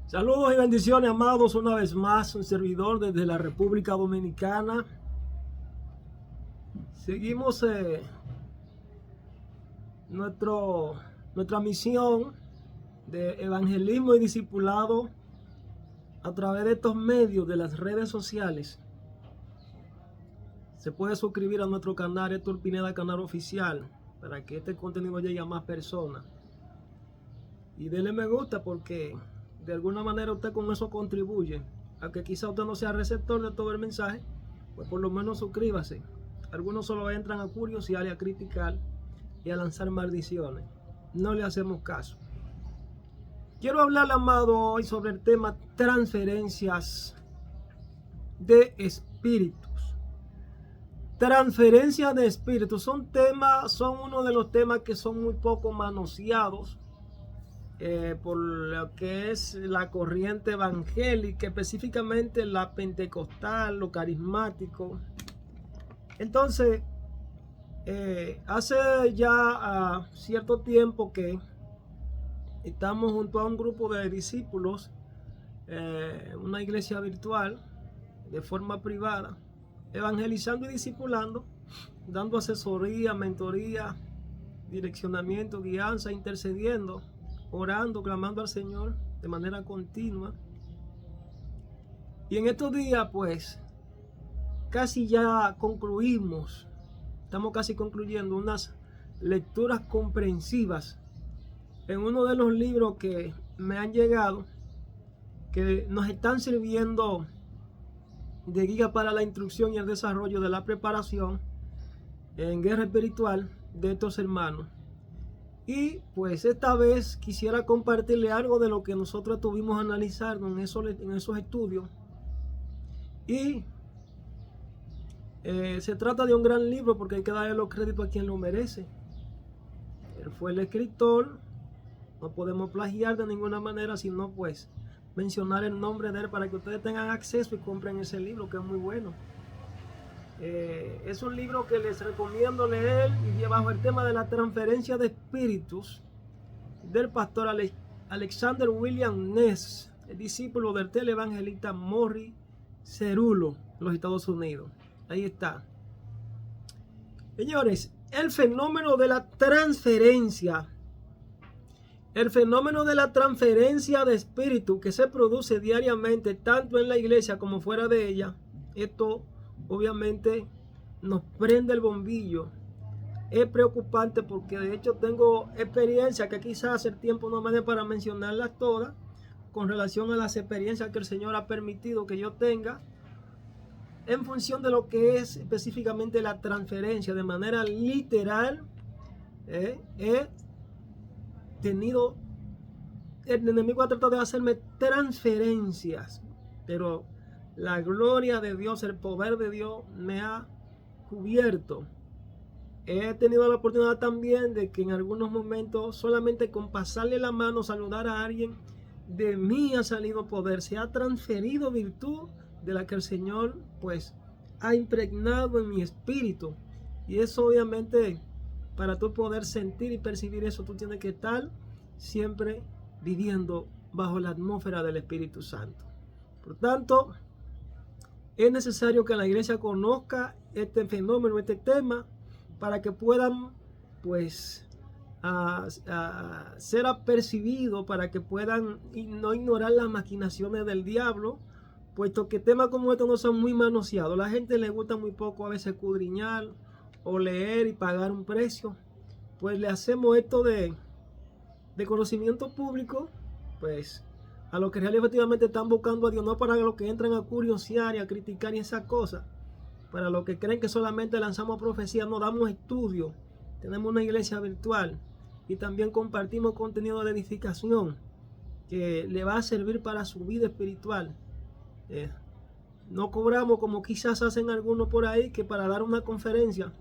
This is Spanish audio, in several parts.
Saludos y bendiciones, amados, una vez más, un servidor desde la República Dominicana. Seguimos nuestra misión de evangelismo y discipulado a través de estos medios de las redes sociales. Se puede suscribir a nuestro canal, Héctor Pineda Canal Oficial, para que este contenido llegue a más personas. Y denle me gusta porque de alguna manera usted con eso contribuye a que quizá usted no sea receptor de todo el mensaje, pues por lo menos suscríbase. Algunos solo entran a curiosear y a criticar y a lanzar maldiciones. No le hacemos caso. Quiero hablar, amado, hoy sobre el tema transferencias de espíritus. Transferencias de espíritus son uno de los temas que son muy poco manoseados por lo que es la corriente evangélica, específicamente la pentecostal, lo carismático. Entonces, hace ya cierto tiempo que estamos junto a un grupo de discípulos, una iglesia virtual, de forma privada, evangelizando y discipulando, dando asesoría, mentoría, direccionamiento, guianza, intercediendo, orando, clamando al Señor de manera continua. Y en estos días, pues, casi ya concluimos, estamos casi concluyendo unas lecturas comprensivas en uno de los libros que me han llegado, que nos están sirviendo de guía para la instrucción y el desarrollo de la preparación en guerra espiritual de estos hermanos. Y pues esta vez quisiera compartirle algo de lo que nosotros estuvimos analizando en esos estudios. Y se trata de un gran libro porque hay que darle los créditos a quien lo merece. Él fue el escritor, no podemos plagiar de ninguna manera, sino pues mencionar el nombre de él para que ustedes tengan acceso y compren ese libro, que es muy bueno. Es un libro que les recomiendo leer y bajo el tema de la transferencia de espíritus del pastor Alexander William Ness, el discípulo del televangelista Morris Cerullo, en los Estados Unidos. Ahí está. Señores, el fenómeno de la transferencia de espíritu que se produce diariamente tanto en la iglesia como fuera de ella, esto obviamente nos prende el bombillo. Es preocupante porque de hecho tengo experiencia que quizás el tiempo no me dé para mencionarlas todas, con relación a las experiencias que el Señor ha permitido que yo tenga en función de lo que es específicamente la transferencia. De manera literal, he tenido, el enemigo ha tratado de hacerme transferencias, pero la gloria de Dios, el poder de Dios me ha cubierto. He tenido la oportunidad también de que en algunos momentos solamente con pasarle la mano, saludar a alguien, de mí ha salido poder, se ha transferido virtud de la que el Señor pues ha impregnado en mi espíritu. Y eso obviamente, para tú poder sentir y percibir eso, tú tienes que estar siempre viviendo bajo la atmósfera del Espíritu Santo. Por tanto, es necesario que la iglesia conozca este fenómeno, este tema, para que puedan pues ser apercibidos, para que puedan no ignorar las maquinaciones del diablo, puesto que temas como estos no son muy manoseados. La gente le gusta muy poco a veces escudriñar o leer y pagar un precio. Pues le hacemos esto de conocimiento público, pues a los que realmente efectivamente están buscando a Dios, no para los que entran a curiosear y a criticar y esas cosas. Para los que creen que solamente lanzamos profecías, no damos estudio. Tenemos una iglesia virtual y también compartimos contenido de edificación que le va a servir para su vida espiritual. No cobramos como quizás hacen algunos por ahí, que para dar una conferencia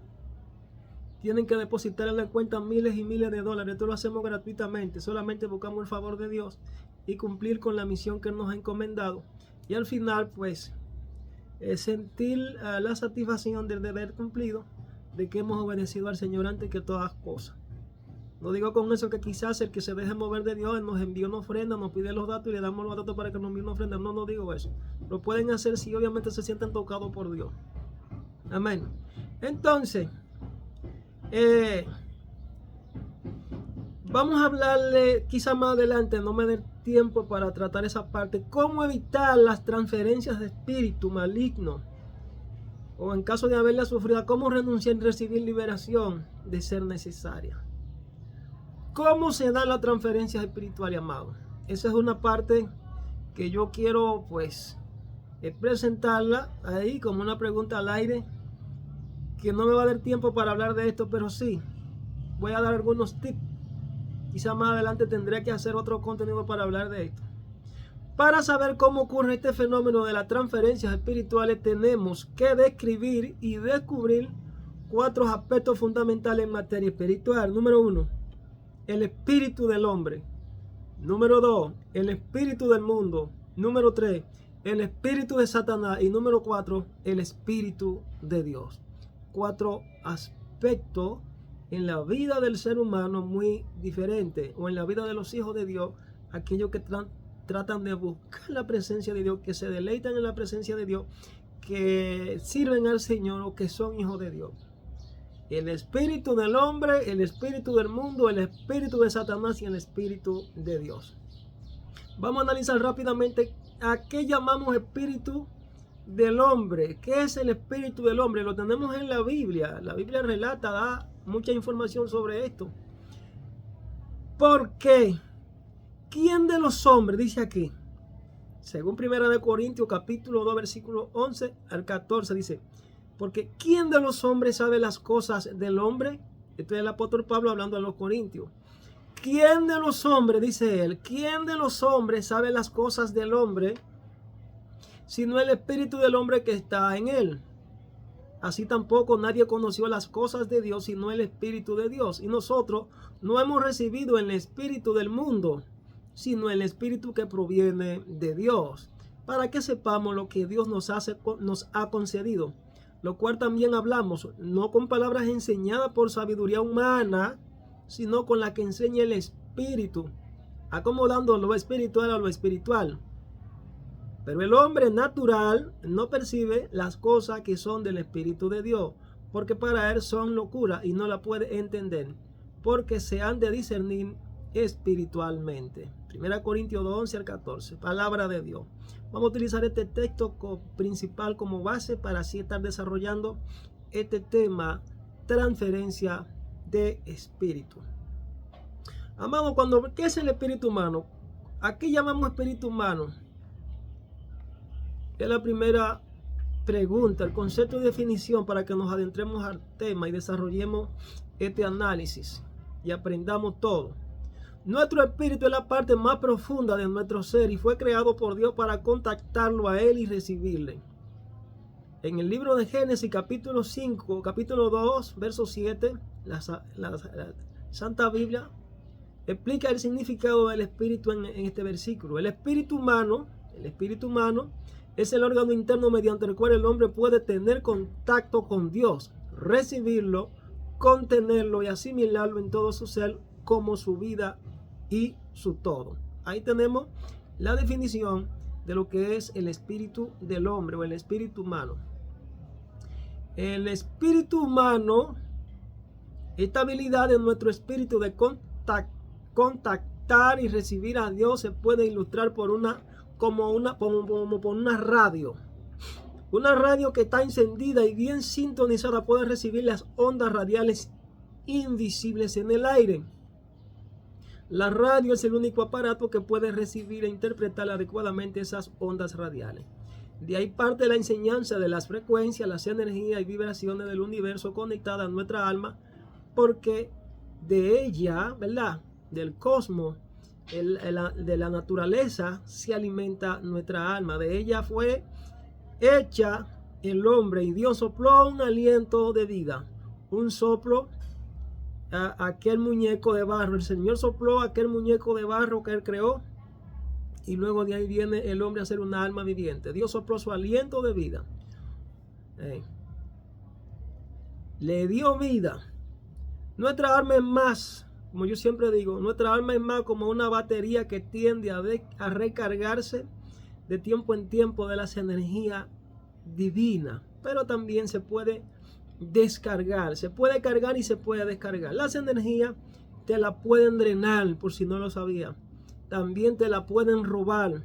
tienen que depositar en la cuenta miles y miles de dólares. Esto lo hacemos gratuitamente, solamente buscamos el favor de Dios y cumplir con la misión que nos ha encomendado. Y al final pues sentir la satisfacción del deber cumplido, de que hemos obedecido al Señor antes que todas cosas. No digo con eso que quizás el que se deje mover de Dios nos envía una ofrenda, nos pide los datos y le damos los datos para que nos envíe una ofrenda. No, no digo eso. Lo pueden hacer si obviamente se sienten tocados por Dios. Amén. Entonces, vamos a hablarle quizá más adelante, no me dé tiempo para tratar esa parte, cómo evitar las transferencias de espíritu maligno, o en caso de haberla sufrido, cómo renunciar y recibir liberación de ser necesaria. ¿Cómo se dan las transferencias espirituales, amados? Esa es una parte que yo quiero pues presentarla ahí como una pregunta al aire, que no me va a dar tiempo para hablar de esto, pero sí voy a dar algunos tips. Quizá más adelante tendré que hacer otro contenido para hablar de esto. Para saber cómo ocurre este fenómeno de las transferencias espirituales, tenemos que describir y descubrir 4 aspectos fundamentales en materia espiritual. Número 1, el espíritu del hombre. Número 2, el espíritu del mundo. Número 3, el espíritu de Satanás. Y número 4, el espíritu de Dios. 4 aspectos en la vida del ser humano muy diferentes, o en la vida de los hijos de Dios, aquellos que tratan de buscar la presencia de Dios, que se deleitan en la presencia de Dios, que sirven al Señor o que son hijos de Dios. El espíritu del hombre, el espíritu del mundo, el espíritu de Satanás y el espíritu de Dios. Vamos a analizar rápidamente a qué llamamos espíritu del hombre. ¿Qué es el espíritu del hombre? Lo tenemos en la Biblia. La Biblia relata, da mucha información sobre esto. ¿Por qué? ¿Quién de los hombres? Dice aquí, según 1 Corintios capítulo 2 versículo 11 al 14, dice: porque ¿quién de los hombres sabe las cosas del hombre? Esto es el apóstol Pablo hablando a los corintios. ¿Quién de los hombres, dice él, quién de los hombres sabe las cosas del hombre, sino el espíritu del hombre que está en él? Así tampoco nadie conoció las cosas de Dios, sino el espíritu de Dios. Y nosotros no hemos recibido el espíritu del mundo, sino el espíritu que proviene de Dios, para que sepamos lo que Dios nos ha concedido. Lo cual también hablamos, no con palabras enseñadas por sabiduría humana, sino con la que enseña el Espíritu, acomodando lo espiritual a lo espiritual. Pero el hombre natural no percibe las cosas que son del Espíritu de Dios, porque para él son locura y no la puede entender, porque se han de discernir espiritualmente. 1 Corintios 2, 11 al 14, palabra de Dios. Vamos a utilizar este texto principal como base para así estar desarrollando este tema, transferencia de espíritu. Amado, ¿qué es el espíritu humano? ¿A qué llamamos espíritu humano? Es la primera pregunta, el concepto de definición para que nos adentremos al tema y desarrollemos este análisis y aprendamos todo. Nuestro espíritu es la parte más profunda de nuestro ser y fue creado por Dios para contactarlo a Él y recibirle. En el libro de Génesis capítulo 5, capítulo 2, verso 7, la Santa Biblia explica el significado del espíritu en este versículo. El espíritu humano es el órgano interno mediante el cual el hombre puede tener contacto con Dios, recibirlo, contenerlo y asimilarlo en todo su ser como su vida y su todo. Ahí tenemos la definición de lo que es el espíritu del hombre o el espíritu humano. El espíritu humano, esta habilidad de nuestro espíritu de contactar y recibir a Dios, se puede ilustrar por una radio. Una radio que está encendida y bien sintonizada puede recibir las ondas radiales invisibles en el aire. La radio es el único aparato que puede recibir e interpretar adecuadamente esas ondas radiales. De ahí parte la enseñanza de las frecuencias, las energías y vibraciones del universo conectadas a nuestra alma, porque de ella, ¿verdad?, del cosmos, de la naturaleza, se alimenta nuestra alma. De ella fue hecha el hombre y Dios sopló un aliento de vida, un soplo a aquel muñeco de barro. El Señor sopló a aquel muñeco de barro que Él creó, y luego de ahí viene el hombre a ser una alma viviente. Dios sopló su aliento de vida, le dio vida. Nuestra alma es más Como yo siempre digo, nuestra alma es más como una batería que tiende a recargarse de tiempo en tiempo de las energías divinas, pero también se puede descargar, se puede cargar y se puede descargar. Las energías te la pueden drenar, por si no lo sabía. También te la pueden robar,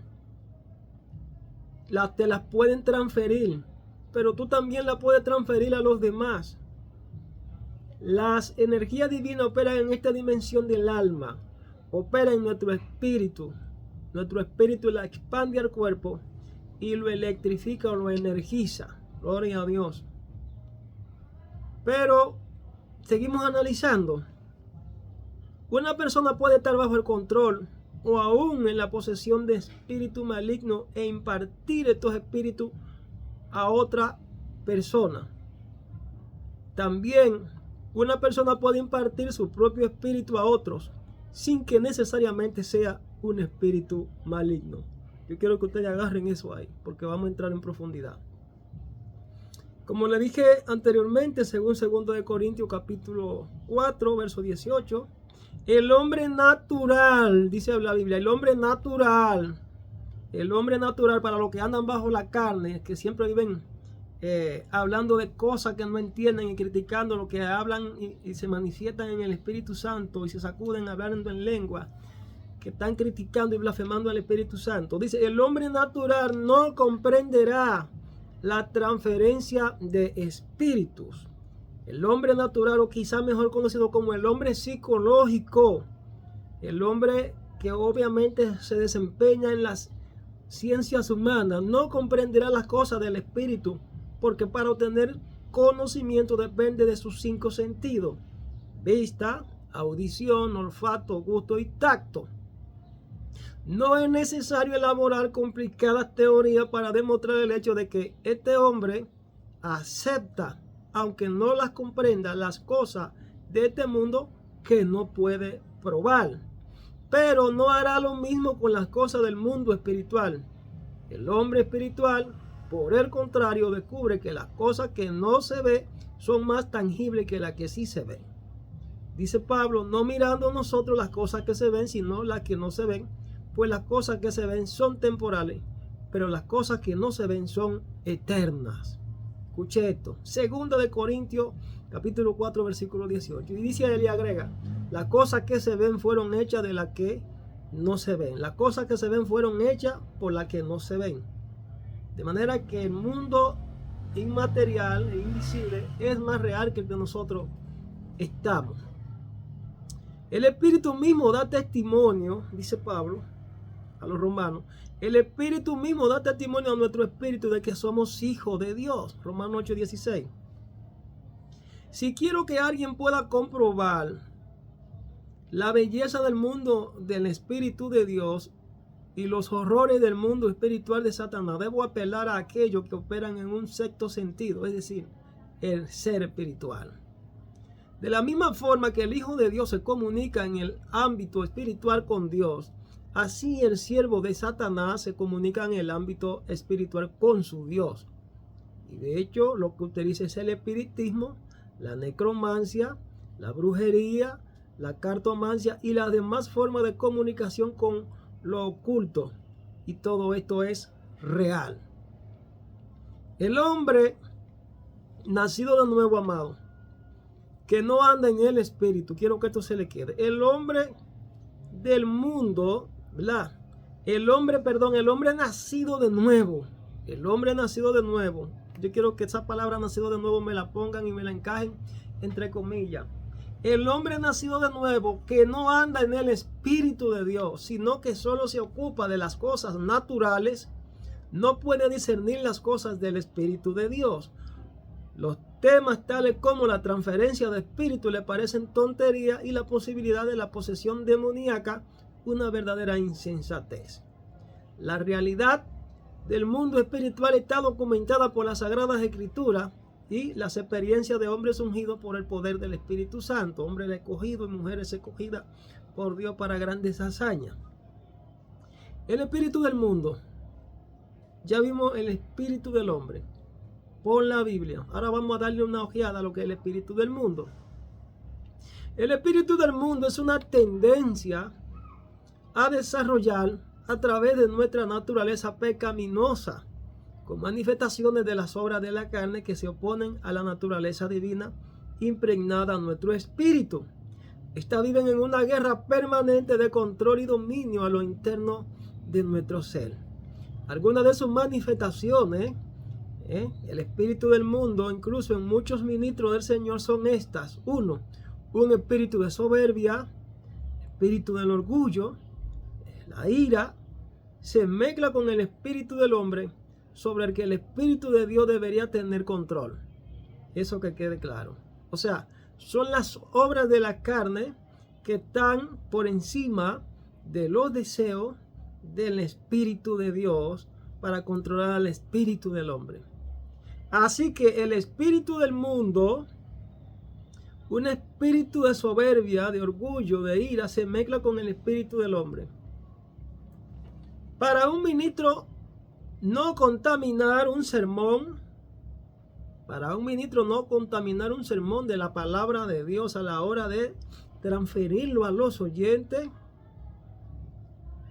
te las pueden transferir, pero tú también la puedes transferir a los demás. Las energías divinas operan en esta dimensión del alma, operan en nuestro espíritu. Nuestro espíritu la expande al cuerpo y lo electrifica o lo energiza. Gloria a Dios. Pero seguimos analizando. Una persona puede estar bajo el control o aún en la posesión de espíritu maligno e impartir estos espíritus a otra persona. También una persona puede impartir su propio espíritu a otros sin que necesariamente sea un espíritu maligno. Yo quiero que ustedes agarren eso ahí, porque vamos a entrar en profundidad. Como le dije anteriormente, según 2 Corintios capítulo 4, verso 18, el hombre natural, dice la Biblia, el hombre natural para los que andan bajo la carne, que siempre viven hablando de cosas que no entienden y criticando lo que hablan y se manifiestan en el Espíritu Santo y se sacuden hablando en lengua, que están criticando y blasfemando al Espíritu Santo. Dice, el hombre natural no comprenderá la transferencia de espíritus. El hombre natural, o quizá mejor conocido como el hombre psicológico, el hombre que obviamente se desempeña en las ciencias humanas, no comprenderá las cosas del espíritu, porque para obtener conocimiento depende de sus 5 sentidos: vista, audición, olfato, gusto y tacto. No es necesario elaborar complicadas teorías para demostrar el hecho de que este hombre acepta, aunque no las comprenda, las cosas de este mundo que no puede probar. Pero no hará lo mismo con las cosas del mundo espiritual. El hombre espiritual, por el contrario, descubre que las cosas que no se ven son más tangibles que las que sí se ven. Dice Pablo, no mirando nosotros las cosas que se ven, sino las que no se ven, pues las cosas que se ven son temporales, pero las cosas que no se ven son eternas. Escuche esto, 2 Corintios capítulo 4 versículo 18, y dice él y agrega, las cosas que se ven fueron hechas de las que no se ven. Las cosas que se ven fueron hechas por las que no se ven. De manera que el mundo inmaterial e invisible es más real que el que nosotros estamos. El Espíritu mismo da testimonio, dice Pablo a los romanos, el Espíritu mismo da testimonio a nuestro espíritu de que somos hijos de Dios. Romanos 8:16. Si quiero que alguien pueda comprobar la belleza del mundo del Espíritu de Dios y los horrores del mundo espiritual de Satanás, debo apelar a aquellos que operan en un sexto sentido, es decir, el ser espiritual. De la misma forma que el Hijo de Dios se comunica en el ámbito espiritual con Dios, así el siervo de Satanás se comunica en el ámbito espiritual con su Dios. Y de hecho, lo que utiliza es el espiritismo, la necromancia, la brujería, la cartomancia y las demás formas de comunicación con lo oculto. Y todo esto es real. El hombre nacido de nuevo, amado, que no anda en el espíritu, quiero que esto se le quede. El hombre del mundo, ¿verdad? El hombre nacido de nuevo. El hombre nacido de nuevo. Yo quiero que esa palabra nacido de nuevo me la pongan y me la encajen entre comillas. El hombre nacido de nuevo que no anda en el Espíritu de Dios, sino que solo se ocupa de las cosas naturales, no puede discernir las cosas del Espíritu de Dios. Los temas tales como la transferencia de espíritu le parecen tontería y la posibilidad de la posesión demoníaca una verdadera insensatez. La realidad del mundo espiritual está documentada por las Sagradas Escrituras y las experiencias de hombres ungidos por el poder del Espíritu Santo, hombres escogidos y mujeres escogidas por Dios para grandes hazañas. El espíritu del mundo, ya vimos el espíritu del hombre por la Biblia. Ahora vamos a darle una ojeada a lo que es el espíritu del mundo. El espíritu del mundo es una tendencia a desarrollar a través de nuestra naturaleza pecaminosa, con manifestaciones de las obras de la carne que se oponen a la naturaleza divina impregnada en nuestro espíritu. Estas viven en una guerra permanente de control y dominio a lo interno de nuestro ser. Algunas de sus manifestaciones, el espíritu del mundo, incluso en muchos ministros del Señor, son estas. 1. Un espíritu de soberbia, espíritu del orgullo, la ira, se mezcla con el espíritu del hombre, sobre el que el espíritu de Dios debería tener control. Eso que quede claro. O sea, son las obras de la carne que están por encima de los deseos del espíritu de Dios para controlar al espíritu del hombre. Así que el espíritu del mundo, un espíritu de soberbia, de orgullo, de ira, se mezcla con el espíritu del hombre. Para un ministro no contaminar un sermón, de la palabra de Dios a la hora de transferirlo a los oyentes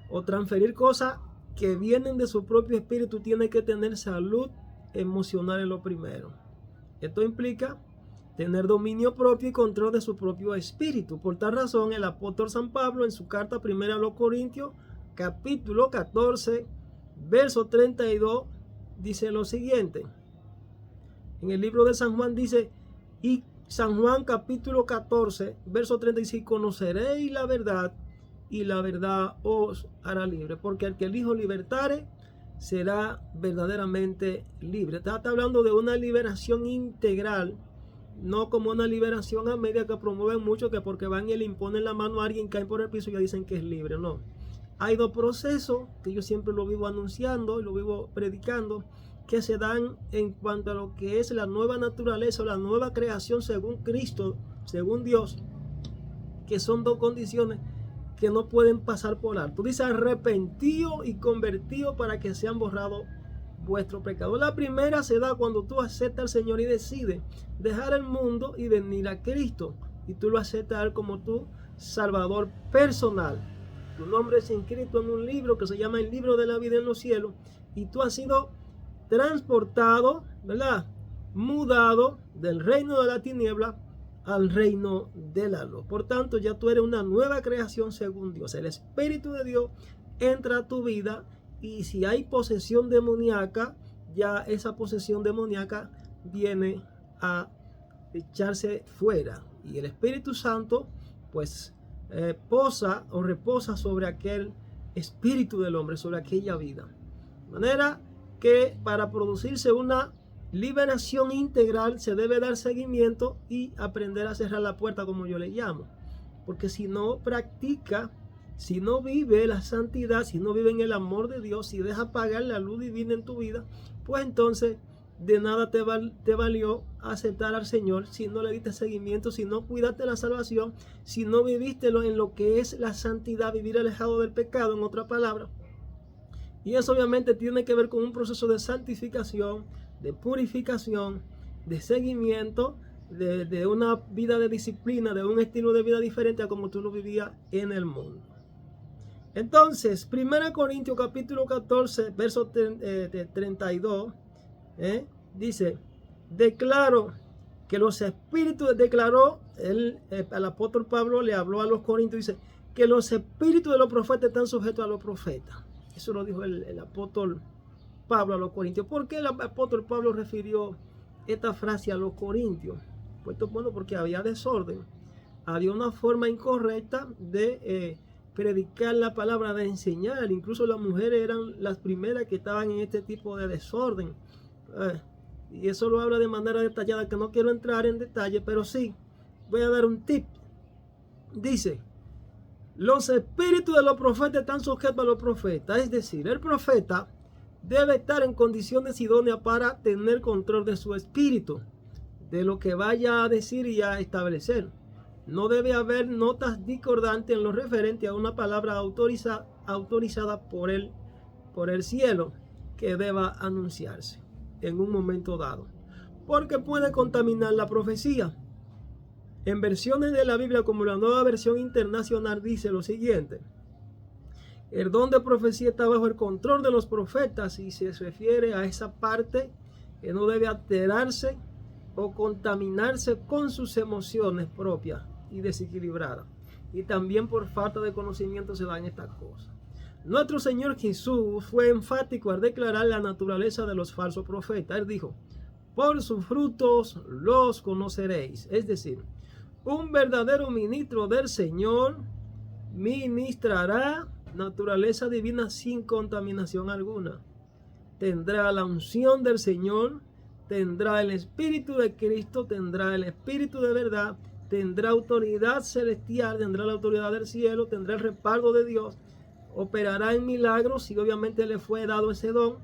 o transferir cosas que vienen de su propio espíritu, tiene que tener salud emocional en lo primero. Esto implica tener dominio propio y control de su propio espíritu. Por tal razón, el apóstol San Pablo en su carta primera a los Corintios, capítulo 14, verso 32, dice lo siguiente. En el libro de San Juan dice, y San Juan capítulo 14, verso 36, conoceréis la verdad y la verdad os hará libre, porque el que el Hijo libertare será verdaderamente libre. Está hablando de una liberación integral, no como una liberación a media que promueven mucho, que porque van y le imponen la mano a alguien, caen por el piso y ya dicen que es libre. No. Hay dos procesos que yo siempre lo vivo anunciando y lo vivo predicando, que se dan en cuanto a lo que es la nueva naturaleza o la nueva creación según Cristo, según Dios, que son dos condiciones que no pueden pasar por alto. Dice arrepentido y convertido para que sean borrados vuestros pecados. La primera se da cuando tú aceptas al Señor y decides dejar el mundo y venir a Cristo, y tú lo aceptas como tu Salvador personal. Tu nombre es inscrito en un libro que se llama el libro de la vida en los cielos, y tú has sido transportado, ¿verdad?, mudado del reino de la tiniebla al reino de la luz. Por tanto, ya tú eres una nueva creación según Dios. El Espíritu de Dios entra a tu vida, y si hay posesión demoníaca, ya esa posesión demoníaca viene a echarse fuera, y el Espíritu Santo pues posa o reposa sobre aquel espíritu del hombre, sobre aquella vida. De manera que para producirse una liberación integral se debe dar seguimiento y aprender a cerrar la puerta, como yo le llamo. Porque si no practica, si no vive la santidad, si no vive en el amor de Dios, si deja apagar la luz divina en tu vida, pues entonces de nada te valió aceptar al Señor si no le diste seguimiento, si no cuidaste la salvación, si no viviste en lo que es la santidad, vivir alejado del pecado, en otra palabra. Y eso obviamente tiene que ver con un proceso de santificación, de purificación, de seguimiento, de una vida de disciplina, de un estilo de vida diferente a como tú lo vivías en el mundo. Entonces, 1 Corintios capítulo 14, verso 32, dice, declaro que los espíritus, el apóstol Pablo le habló a los corintios, dice, que los espíritus de los profetas están sujetos a los profetas. Eso lo dijo el apóstol Pablo a los corintios. ¿Por qué el apóstol Pablo refirió esta frase a los corintios? Pues bueno, porque había desorden. Había una forma incorrecta de predicar la palabra, de enseñar. Incluso las mujeres eran las primeras que estaban en este tipo de desorden. Y eso lo habla de manera detallada, que no quiero entrar en detalle, pero sí voy a dar un tip. Dice, los espíritus de los profetas están sujetos a los profetas. Es decir, el profeta debe estar en condiciones idóneas para tener control de su espíritu, de lo que vaya a decir y a establecer. No debe haber notas discordantes en lo referente a una palabra autorizada por el cielo que deba anunciarse en un momento dado, porque puede contaminar la profecía. En versiones de la Biblia como la Nueva Versión Internacional dice lo siguiente: el don de profecía está bajo el control de los profetas y se refiere a esa parte que no debe alterarse o contaminarse con sus emociones propias y desequilibradas. Y también por falta de conocimiento se dan estas cosas. Nuestro Señor Jesús fue enfático al declarar la naturaleza de los falsos profetas. Él dijo: por sus frutos los conoceréis. Es decir, un verdadero ministro del Señor ministrará naturaleza divina sin contaminación alguna. Tendrá la unción del Señor, tendrá el Espíritu de Cristo, tendrá el Espíritu de verdad, tendrá autoridad celestial, tendrá la autoridad del cielo, tendrá el respaldo de Dios, operará en milagros si obviamente le fue dado ese don,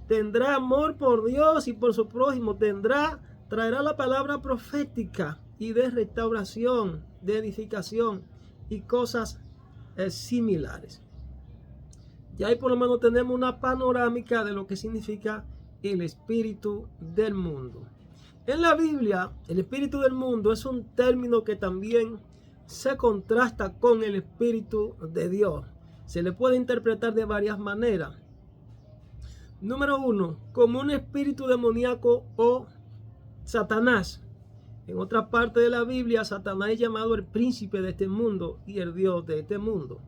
tendrá amor por Dios y por su prójimo, traerá la palabra profética y de restauración, de edificación y cosas similares. Ya ahí por lo menos tenemos una panorámica de lo que significa el espíritu del mundo. En la Biblia, el espíritu del mundo es un término que también se contrasta con el espíritu de Dios. Se le puede interpretar de varias maneras. Número 1, como un espíritu demoníaco o Satanás. En otra parte de la Biblia, Satanás es llamado el príncipe de este mundo y el Dios de este mundo.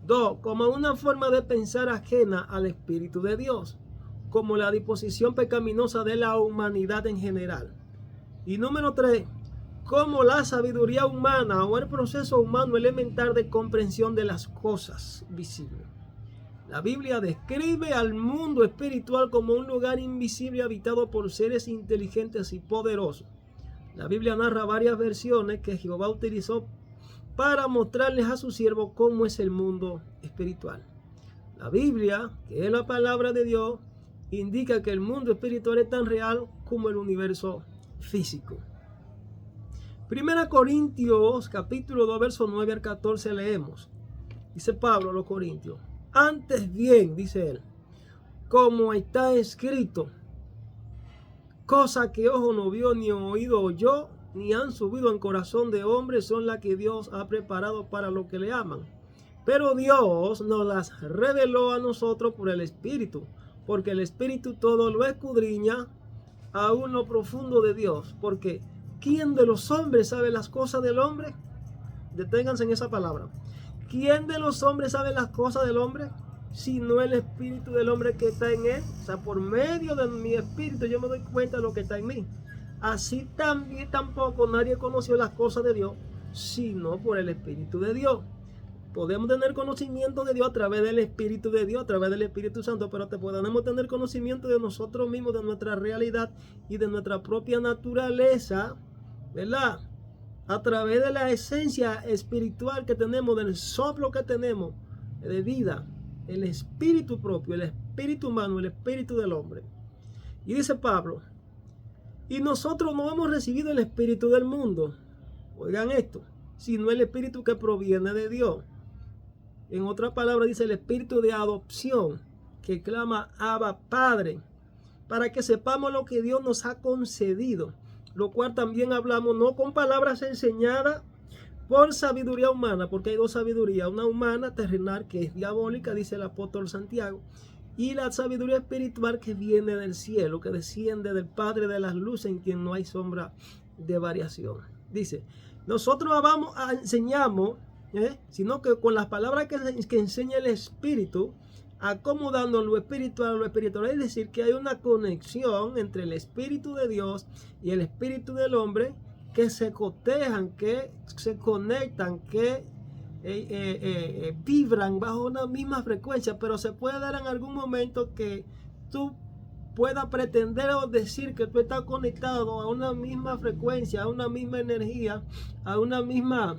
2, como una forma de pensar ajena al Espíritu de Dios, como la disposición pecaminosa de la humanidad en general. Y número 3, como la sabiduría humana o el proceso humano elemental de comprensión de las cosas visibles. La Biblia describe al mundo espiritual como un lugar invisible habitado por seres inteligentes y poderosos. La Biblia narra varias versiones que Jehová utilizó para mostrarles a su siervo cómo es el mundo espiritual. La Biblia, que es la palabra de Dios, indica que el mundo espiritual es tan real como el universo físico. 1 Corintios capítulo 2 verso 9 al 14 leemos. Dice Pablo a los Corintios: antes bien, dice él, como está escrito, cosa que ojo no vio, ni oído oyó, ni han subido en corazón de hombre, son las que Dios ha preparado para los que le aman. Pero Dios nos las reveló a nosotros por el Espíritu, porque el Espíritu todo lo escudriña, aún lo profundo de Dios. Porque ¿quién de los hombres sabe las cosas del hombre? Deténganse en esa palabra. ¿Quién de los hombres sabe las cosas del hombre? Sino el espíritu del hombre que está en él. O sea, por medio de mi espíritu yo me doy cuenta de lo que está en mí. Así también tampoco nadie conoció las cosas de Dios, sino por el Espíritu de Dios. Podemos tener conocimiento de Dios a través del Espíritu de Dios, a través del Espíritu Santo, pero podemos tener conocimiento de nosotros mismos, de nuestra realidad y de nuestra propia naturaleza, ¿verdad? A través de la esencia espiritual que tenemos, del soplo que tenemos de vida, el espíritu propio, el espíritu humano, el espíritu del hombre. Y dice Pablo: y nosotros no hemos recibido el espíritu del mundo, oigan esto, sino el espíritu que proviene de Dios. En otra palabra dice el espíritu de adopción, que clama Abba Padre, para que sepamos lo que Dios nos ha concedido, lo cual también hablamos no con palabras enseñadas por sabiduría humana, porque hay dos sabidurías, una humana terrenal que es diabólica, dice el apóstol Santiago, y la sabiduría espiritual que viene del cielo, que desciende del Padre de las luces, en quien no hay sombra de variación. Dice, nosotros enseñamos, sino que con las palabras que enseña el Espíritu, acomodando lo espiritual a lo espiritual. Es decir, que hay una conexión entre el Espíritu de Dios y el Espíritu del hombre, que se cotejan, que se conectan, que vibran bajo una misma frecuencia, pero se puede dar en algún momento que tú puedas pretender o decir que tú estás conectado a una misma frecuencia, a una misma energía, a una misma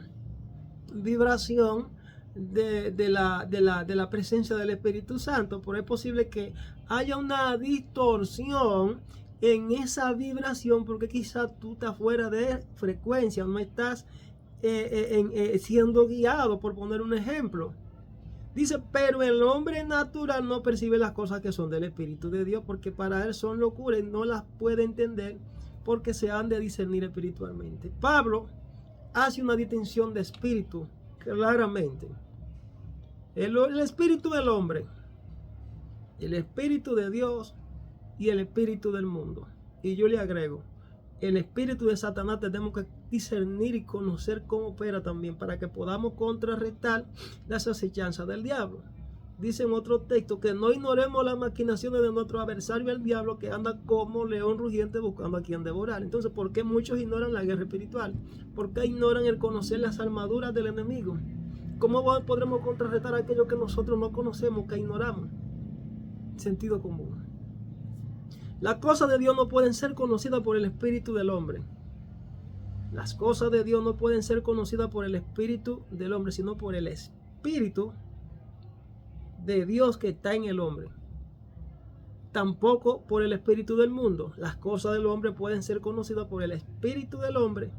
vibración de la presencia del Espíritu Santo, pero es posible que haya una distorsión en esa vibración, porque quizá tú estás fuera de frecuencia, no estás siendo guiado, por poner un ejemplo. Dice, pero el hombre natural no percibe las cosas que son del Espíritu de Dios, porque para él son locuras y no las puede entender, porque se han de discernir espiritualmente. Pablo hace una distinción de espíritu claramente. El espíritu del hombre, el espíritu de Dios y el espíritu del mundo. Y yo le agrego, el espíritu de Satanás tenemos que discernir y conocer cómo opera también para que podamos contrarrestar las acechanzas del diablo. Dice en otro texto que no ignoremos las maquinaciones de nuestro adversario el diablo, que anda como león rugiente buscando a quien devorar. Entonces, ¿por qué muchos ignoran la guerra espiritual? ¿Por qué ignoran el conocer las armaduras del enemigo? ¿Cómo podremos contrarrestar aquello que nosotros no conocemos, que ignoramos? Sentido común. Las cosas de Dios no pueden ser conocidas por el espíritu del hombre. Las cosas de Dios no pueden ser conocidas por el espíritu del hombre, sino por el espíritu de Dios que está en el hombre. Tampoco por el espíritu del mundo. Las cosas del hombre pueden ser conocidas por el espíritu del hombre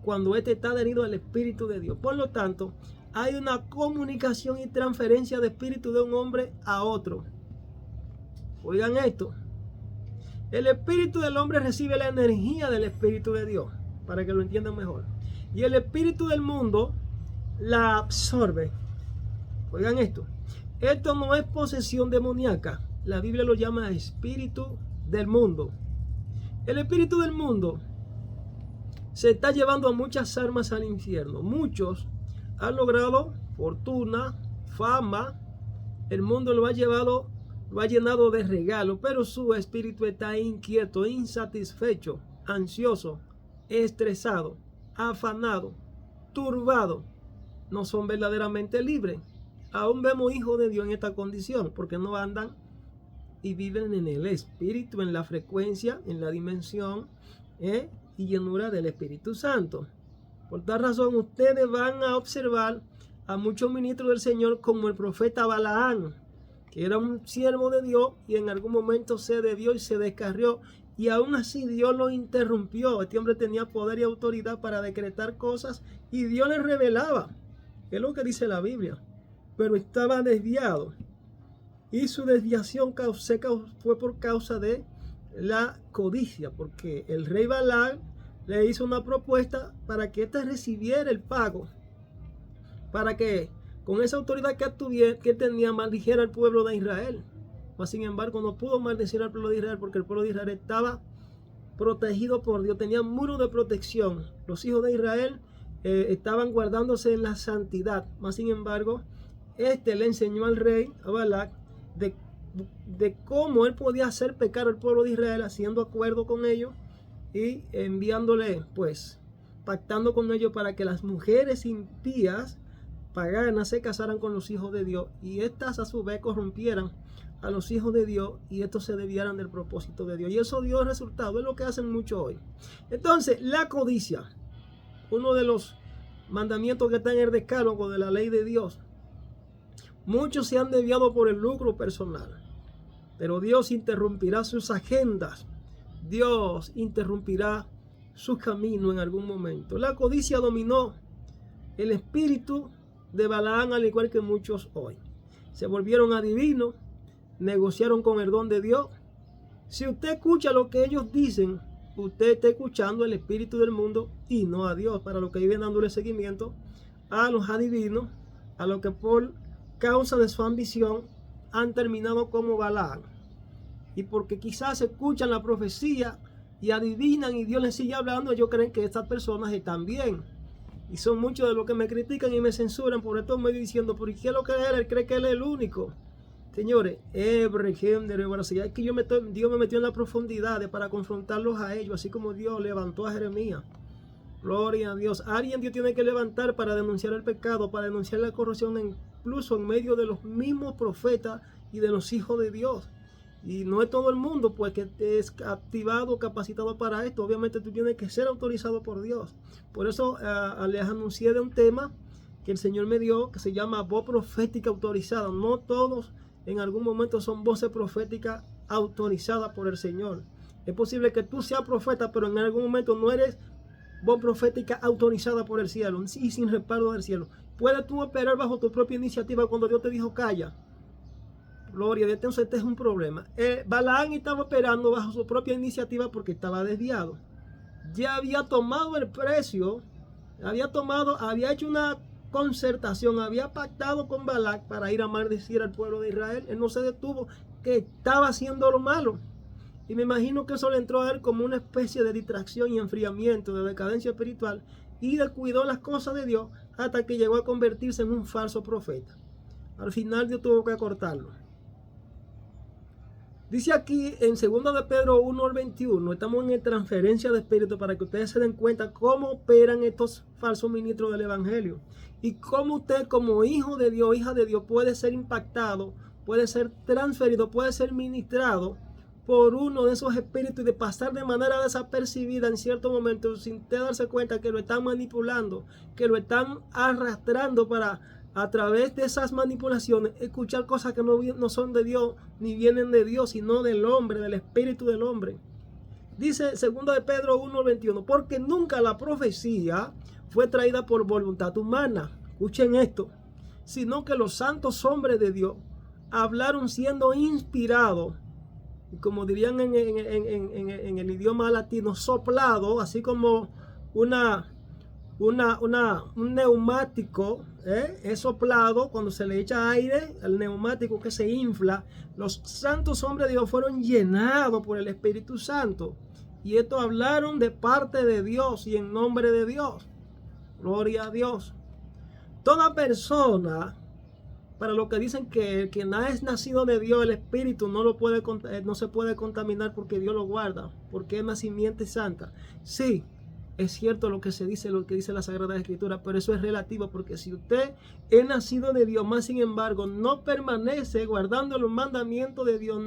cuando éste está adherido al espíritu de Dios. Por lo tanto, hay una comunicación y transferencia de espíritu de un hombre a otro. Oigan esto. El espíritu del hombre recibe la energía del espíritu de Dios, para que lo entiendan mejor. Y el espíritu del mundo la absorbe. Oigan esto. Esto no es posesión demoníaca. La Biblia lo llama espíritu del mundo. El espíritu del mundo se está llevando a muchas almas al infierno. Muchos han logrado fortuna, fama. El mundo lo ha llenado de regalos, pero su espíritu está inquieto, insatisfecho, ansioso, estresado, afanado, turbado. No son verdaderamente libres. Aún vemos hijos de Dios en esta condición, porque no andan y viven en el espíritu, en la frecuencia, en la dimensión y llenura del Espíritu Santo. Por tal razón, ustedes van a observar a muchos ministros del Señor, como el profeta Balaam, que era un siervo de Dios y en algún momento se desvió y se descarrió, y aún así Dios lo interrumpió. Este hombre tenía poder y autoridad para decretar cosas y Dios le revelaba. Es lo que dice la Biblia. Pero estaba desviado, y su desviación fue por causa de la codicia, porque el rey Balaam le hizo una propuesta para que éste recibiera el pago, para que con esa autoridad que tenía maldijera al pueblo de Israel. Mas sin embargo no pudo maldecir al pueblo de Israel, porque el pueblo de Israel estaba protegido por Dios, tenía muros de protección. Los hijos de Israel estaban guardándose en la santidad. Mas sin embargo, este le enseñó al rey, a Balac, de cómo él podía hacer pecar al pueblo de Israel, haciendo acuerdo con ellos y enviándole, pues, pactando con ellos para que las mujeres impías, paganas, se casaran con los hijos de Dios, y estas a su vez corrompieran a los hijos de Dios, y estos se desviaran del propósito de Dios. Y eso dio resultado, es lo que hacen mucho hoy. Entonces, la codicia, uno de los mandamientos que está en el decálogo de la ley de Dios. Muchos se han desviado por el lucro personal, pero Dios interrumpirá sus agendas. Dios interrumpirá su camino en algún momento. La codicia dominó el espíritu de Balaam, al igual que muchos hoy. Se volvieron adivinos, negociaron con el don de Dios. Si usted escucha lo que ellos dicen, usted está escuchando el espíritu del mundo y no a Dios, para lo que viven dándole seguimiento a los adivinos, a lo que por causa de su ambición han terminado como Balaam. Y porque quizás escuchan la profecía y adivinan y Dios les sigue hablando, ellos creen que estas personas están bien. Y son muchos de los que me critican y me censuran por esto, me diciendo, ¿por qué es lo que él cree que él es el único? Señores, es que Dios me metió en la profundidad para confrontarlos a ellos, así como Dios levantó a Jeremías. Gloria a Dios. Alguien Dios tiene que levantar para denunciar el pecado, para denunciar la corrupción, incluso en medio de los mismos profetas y de los hijos de Dios. Y no es todo el mundo pues que es activado, capacitado para esto. Obviamente tú tienes que ser autorizado por Dios. Por eso les anuncié de un tema que el Señor me dio, que se llama voz profética autorizada. No todos en algún momento son voces proféticas autorizadas por el Señor. Es posible que tú seas profeta, pero en algún momento no eres voz profética autorizada por el cielo y sin respaldo del cielo. Puedes tú operar bajo tu propia iniciativa cuando Dios te dijo calla. Gloria a Dios. Entonces este es un problema. Balaam estaba operando bajo su propia iniciativa porque estaba desviado. ya había tomado el precio, había hecho una concertación, había pactado con Balac para ir a maldecir al pueblo de Israel. Él no se detuvo, que estaba haciendo lo malo. Y me imagino que eso le entró a él como una especie de distracción y enfriamiento, de decadencia espiritual, y descuidó las cosas de Dios hasta que llegó a convertirse en un falso profeta. Al final Dios tuvo que cortarlo. Dice aquí en 2 de Pedro 1 al 21, estamos en transferencia de espíritu para que ustedes se den cuenta cómo operan estos falsos ministros del evangelio y cómo usted como hijo de Dios, hija de Dios, puede ser impactado, puede ser transferido, puede ser ministrado por uno de esos espíritus y de pasar de manera desapercibida en cierto momento sin usted darse cuenta que lo están manipulando, que lo están arrastrando para, a través de esas manipulaciones, escuchar cosas que no son de Dios, ni vienen de Dios, sino del hombre, del espíritu del hombre. Dice 2 de Pedro 1:21, porque nunca la profecía fue traída por voluntad humana, escuchen esto, sino que los santos hombres de Dios hablaron siendo inspirados, como dirían en el idioma latino, soplado, así como un neumático, es soplado cuando se le echa aire al neumático que se infla. Los santos hombres de Dios fueron llenados por el Espíritu Santo y estos hablaron de parte de Dios y en nombre de Dios. Gloria a Dios. Toda persona, para lo que dicen que nada es nacido de Dios, el Espíritu no se puede contaminar porque Dios lo guarda, porque es nacimiento santa. Sí, es cierto lo que se dice, lo que dice la Sagrada Escritura, pero eso es relativo, porque si usted es nacido de Dios, más sin embargo, no permanece guardando los mandamientos de Dios,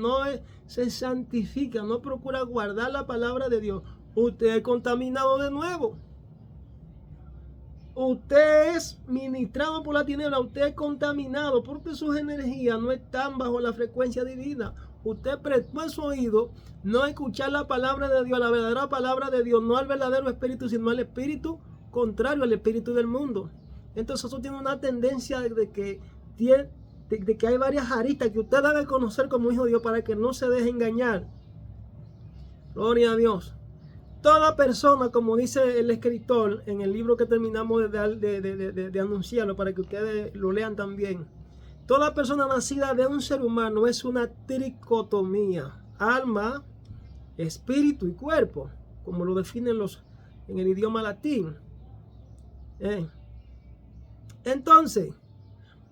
se santifica, no procura guardar la palabra de Dios, usted es contaminado de nuevo. Usted es ministrado por la tiniebla, usted es contaminado porque sus energías no están bajo la frecuencia divina. Usted prestó su oído no a escuchar la palabra de Dios, la verdadera palabra de Dios, no al verdadero espíritu, sino al espíritu contrario, al espíritu del mundo. Entonces eso tiene una tendencia de que hay varias aristas que usted debe conocer como hijo de Dios para que no se deje engañar. Gloria a Dios. Toda persona, como dice el escritor en el libro que terminamos de anunciarlo para que ustedes lo lean también, toda persona nacida de un ser humano es una tricotomía, alma, espíritu y cuerpo, como lo definen en el idioma latín. Entonces,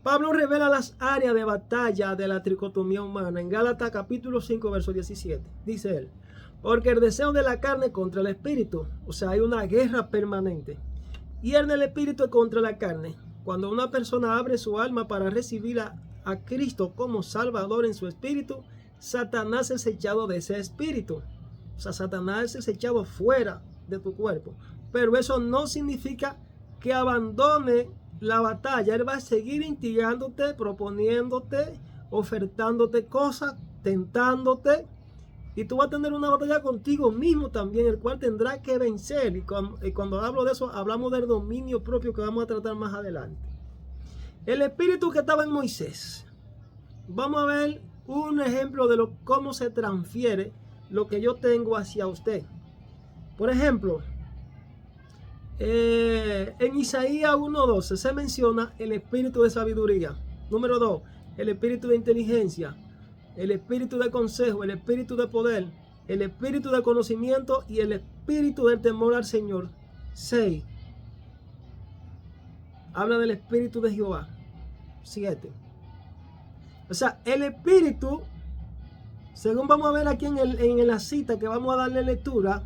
Pablo revela las áreas de batalla de la tricotomía humana en Gálatas capítulo 5, verso 17. Dice él: porque el deseo de la carne contra el espíritu, o sea, hay una guerra permanente, y el del espíritu contra la carne. Cuando una persona abre su alma para recibir a Cristo como Salvador en su espíritu, Satanás es echado de ese espíritu. O sea, Satanás es echado fuera de tu cuerpo. Pero eso no significa que abandone la batalla. Él va a seguir instigándote, proponiéndote, ofertándote cosas, tentándote. Y tú vas a tener una batalla contigo mismo también, el cual tendrás que vencer. Y cuando hablo de eso, hablamos del dominio propio que vamos a tratar más adelante. El espíritu que estaba en Moisés. Vamos a ver un ejemplo de cómo se transfiere lo que yo tengo hacia usted. Por ejemplo, en Isaías 1:12 se menciona el espíritu de sabiduría. Número 2, el espíritu de inteligencia, el espíritu de consejo, el espíritu de poder, el espíritu de conocimiento y el espíritu del temor al Señor. 6. Habla del espíritu de Jehová. 7. O sea, el espíritu, según vamos a ver aquí en la cita que vamos a darle lectura,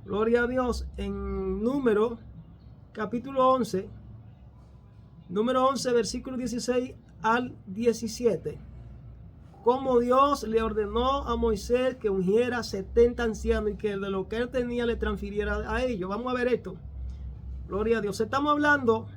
gloria a Dios, en Número capítulo 11, número 11, versículo 16 al 17. Como Dios le ordenó a Moisés que ungiera 70 ancianos y que de lo que él tenía le transfiriera a ellos. Vamos a ver esto. Gloria a Dios. Estamos hablando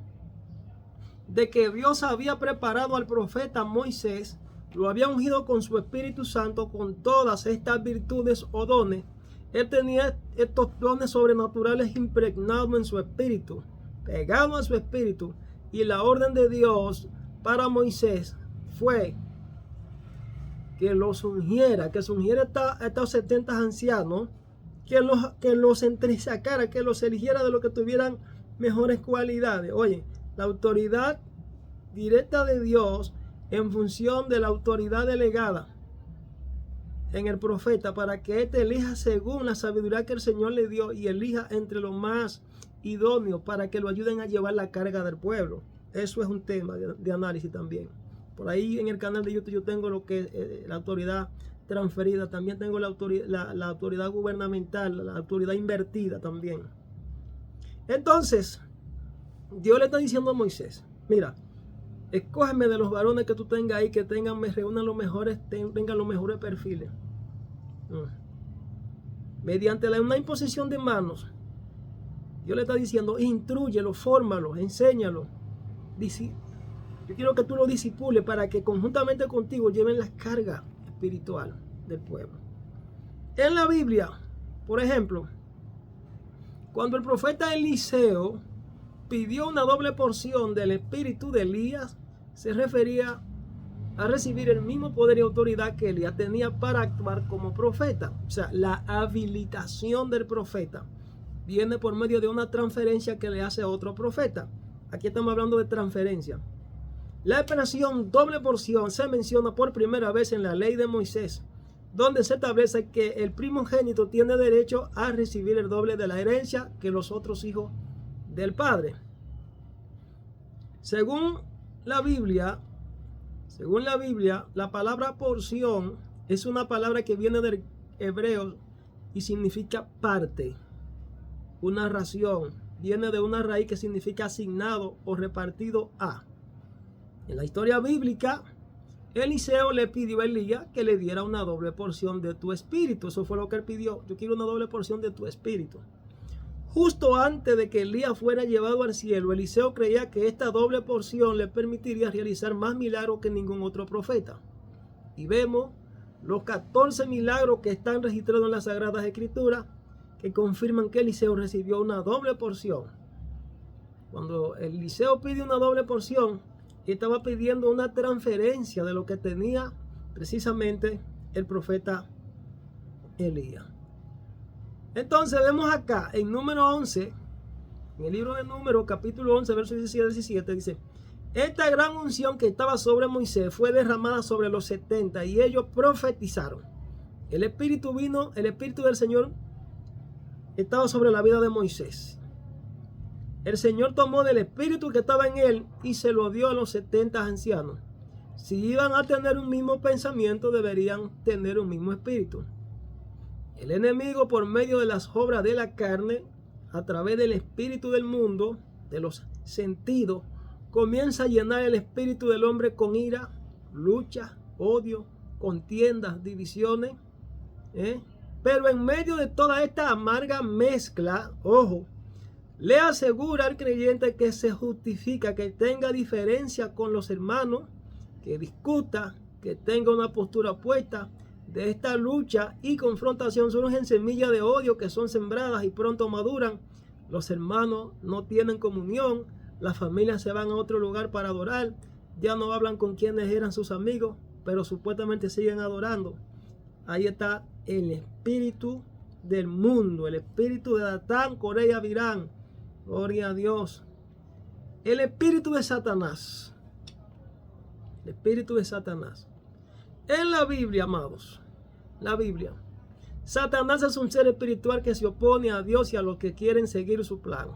de que Dios había preparado al profeta Moisés, lo había ungido con su Espíritu Santo, con todas estas virtudes o dones. Él tenía estos dones sobrenaturales impregnados en su espíritu, pegados a su espíritu. Y la orden de Dios para Moisés fue que los ungiera, que se ungiera a estos 70 ancianos que los entresacara, que los eligiera de los que tuvieran mejores cualidades. Oye, la autoridad directa de Dios en función de la autoridad delegada en el profeta, para que éste elija según la sabiduría que el Señor le dio y elija entre los más idóneos para que lo ayuden a llevar la carga del pueblo. Eso es un tema de análisis también. Por ahí en el canal de YouTube yo tengo lo que es la autoridad transferida, también tengo la autoridad gubernamental, la autoridad invertida también. Entonces, Dios le está diciendo a Moisés, mira, escógeme de los varones que tú tengas ahí, que reúnan los mejores, tengan los mejores perfiles. Mediante una imposición de manos, Dios le está diciendo, instrúyelo, fórmalo, enséñalo. Yo quiero que tú lo disipules para que conjuntamente contigo lleven la carga espiritual del pueblo. En la Biblia, por ejemplo, cuando el profeta Eliseo pidió una doble porción del espíritu de Elías, se refería a recibir el mismo poder y autoridad que Elías tenía para actuar como profeta. O sea, la habilitación del profeta viene por medio de una transferencia que le hace a otro profeta. Aquí estamos hablando de transferencia. La expresión doble porción se menciona por primera vez en la ley de Moisés, donde se establece que el primogénito tiene derecho a recibir el doble de la herencia que los otros hijos del padre. Según la Biblia, la palabra porción es una palabra que viene del hebreo y significa parte, una ración. Viene de una raíz que significa asignado o repartido a. En la historia bíblica, Eliseo le pidió a Elías que le diera una doble porción de tu espíritu. Eso fue lo que él pidió. Yo quiero una doble porción de tu espíritu. Justo antes de que Elías fuera llevado al cielo, Eliseo creía que esta doble porción le permitiría realizar más milagros que ningún otro profeta. Y vemos los 14 milagros que están registrados en las Sagradas Escrituras que confirman que Eliseo recibió una doble porción. Cuando Eliseo pide una doble porción, estaba pidiendo una transferencia de lo que tenía precisamente el profeta Elías. Entonces vemos acá en número 11, en el libro de Números, capítulo 11, versos 17 y 17, dice: esta gran unción que estaba sobre Moisés fue derramada sobre los 70 y ellos profetizaron. El Espíritu del Señor estaba sobre la vida de Moisés. El Señor tomó del espíritu que estaba en él y se lo dio a los 70 ancianos. Si iban a tener un mismo pensamiento, deberían tener un mismo espíritu. El enemigo, por medio de las obras de la carne, a través del espíritu del mundo, de los sentidos, comienza a llenar el espíritu del hombre con ira, lucha, odio, contiendas, divisiones. Pero en medio de toda esta amarga mezcla, ojo, le asegura al creyente que se justifica, que tenga diferencia con los hermanos, que discuta, que tenga una postura opuesta. De esta lucha y confrontación surgen semillas de odio que son sembradas y pronto maduran. Los hermanos no tienen comunión, las familias se van a otro lugar para adorar, ya no hablan con quienes eran sus amigos, pero supuestamente siguen adorando. Ahí está el espíritu del mundo, el espíritu de Datán, Coré y Abirán. Gloria a Dios. El espíritu de Satanás. El espíritu de Satanás. En la Biblia, amados, la Biblia, Satanás es un ser espiritual que se opone a Dios y a los que quieren seguir su plan.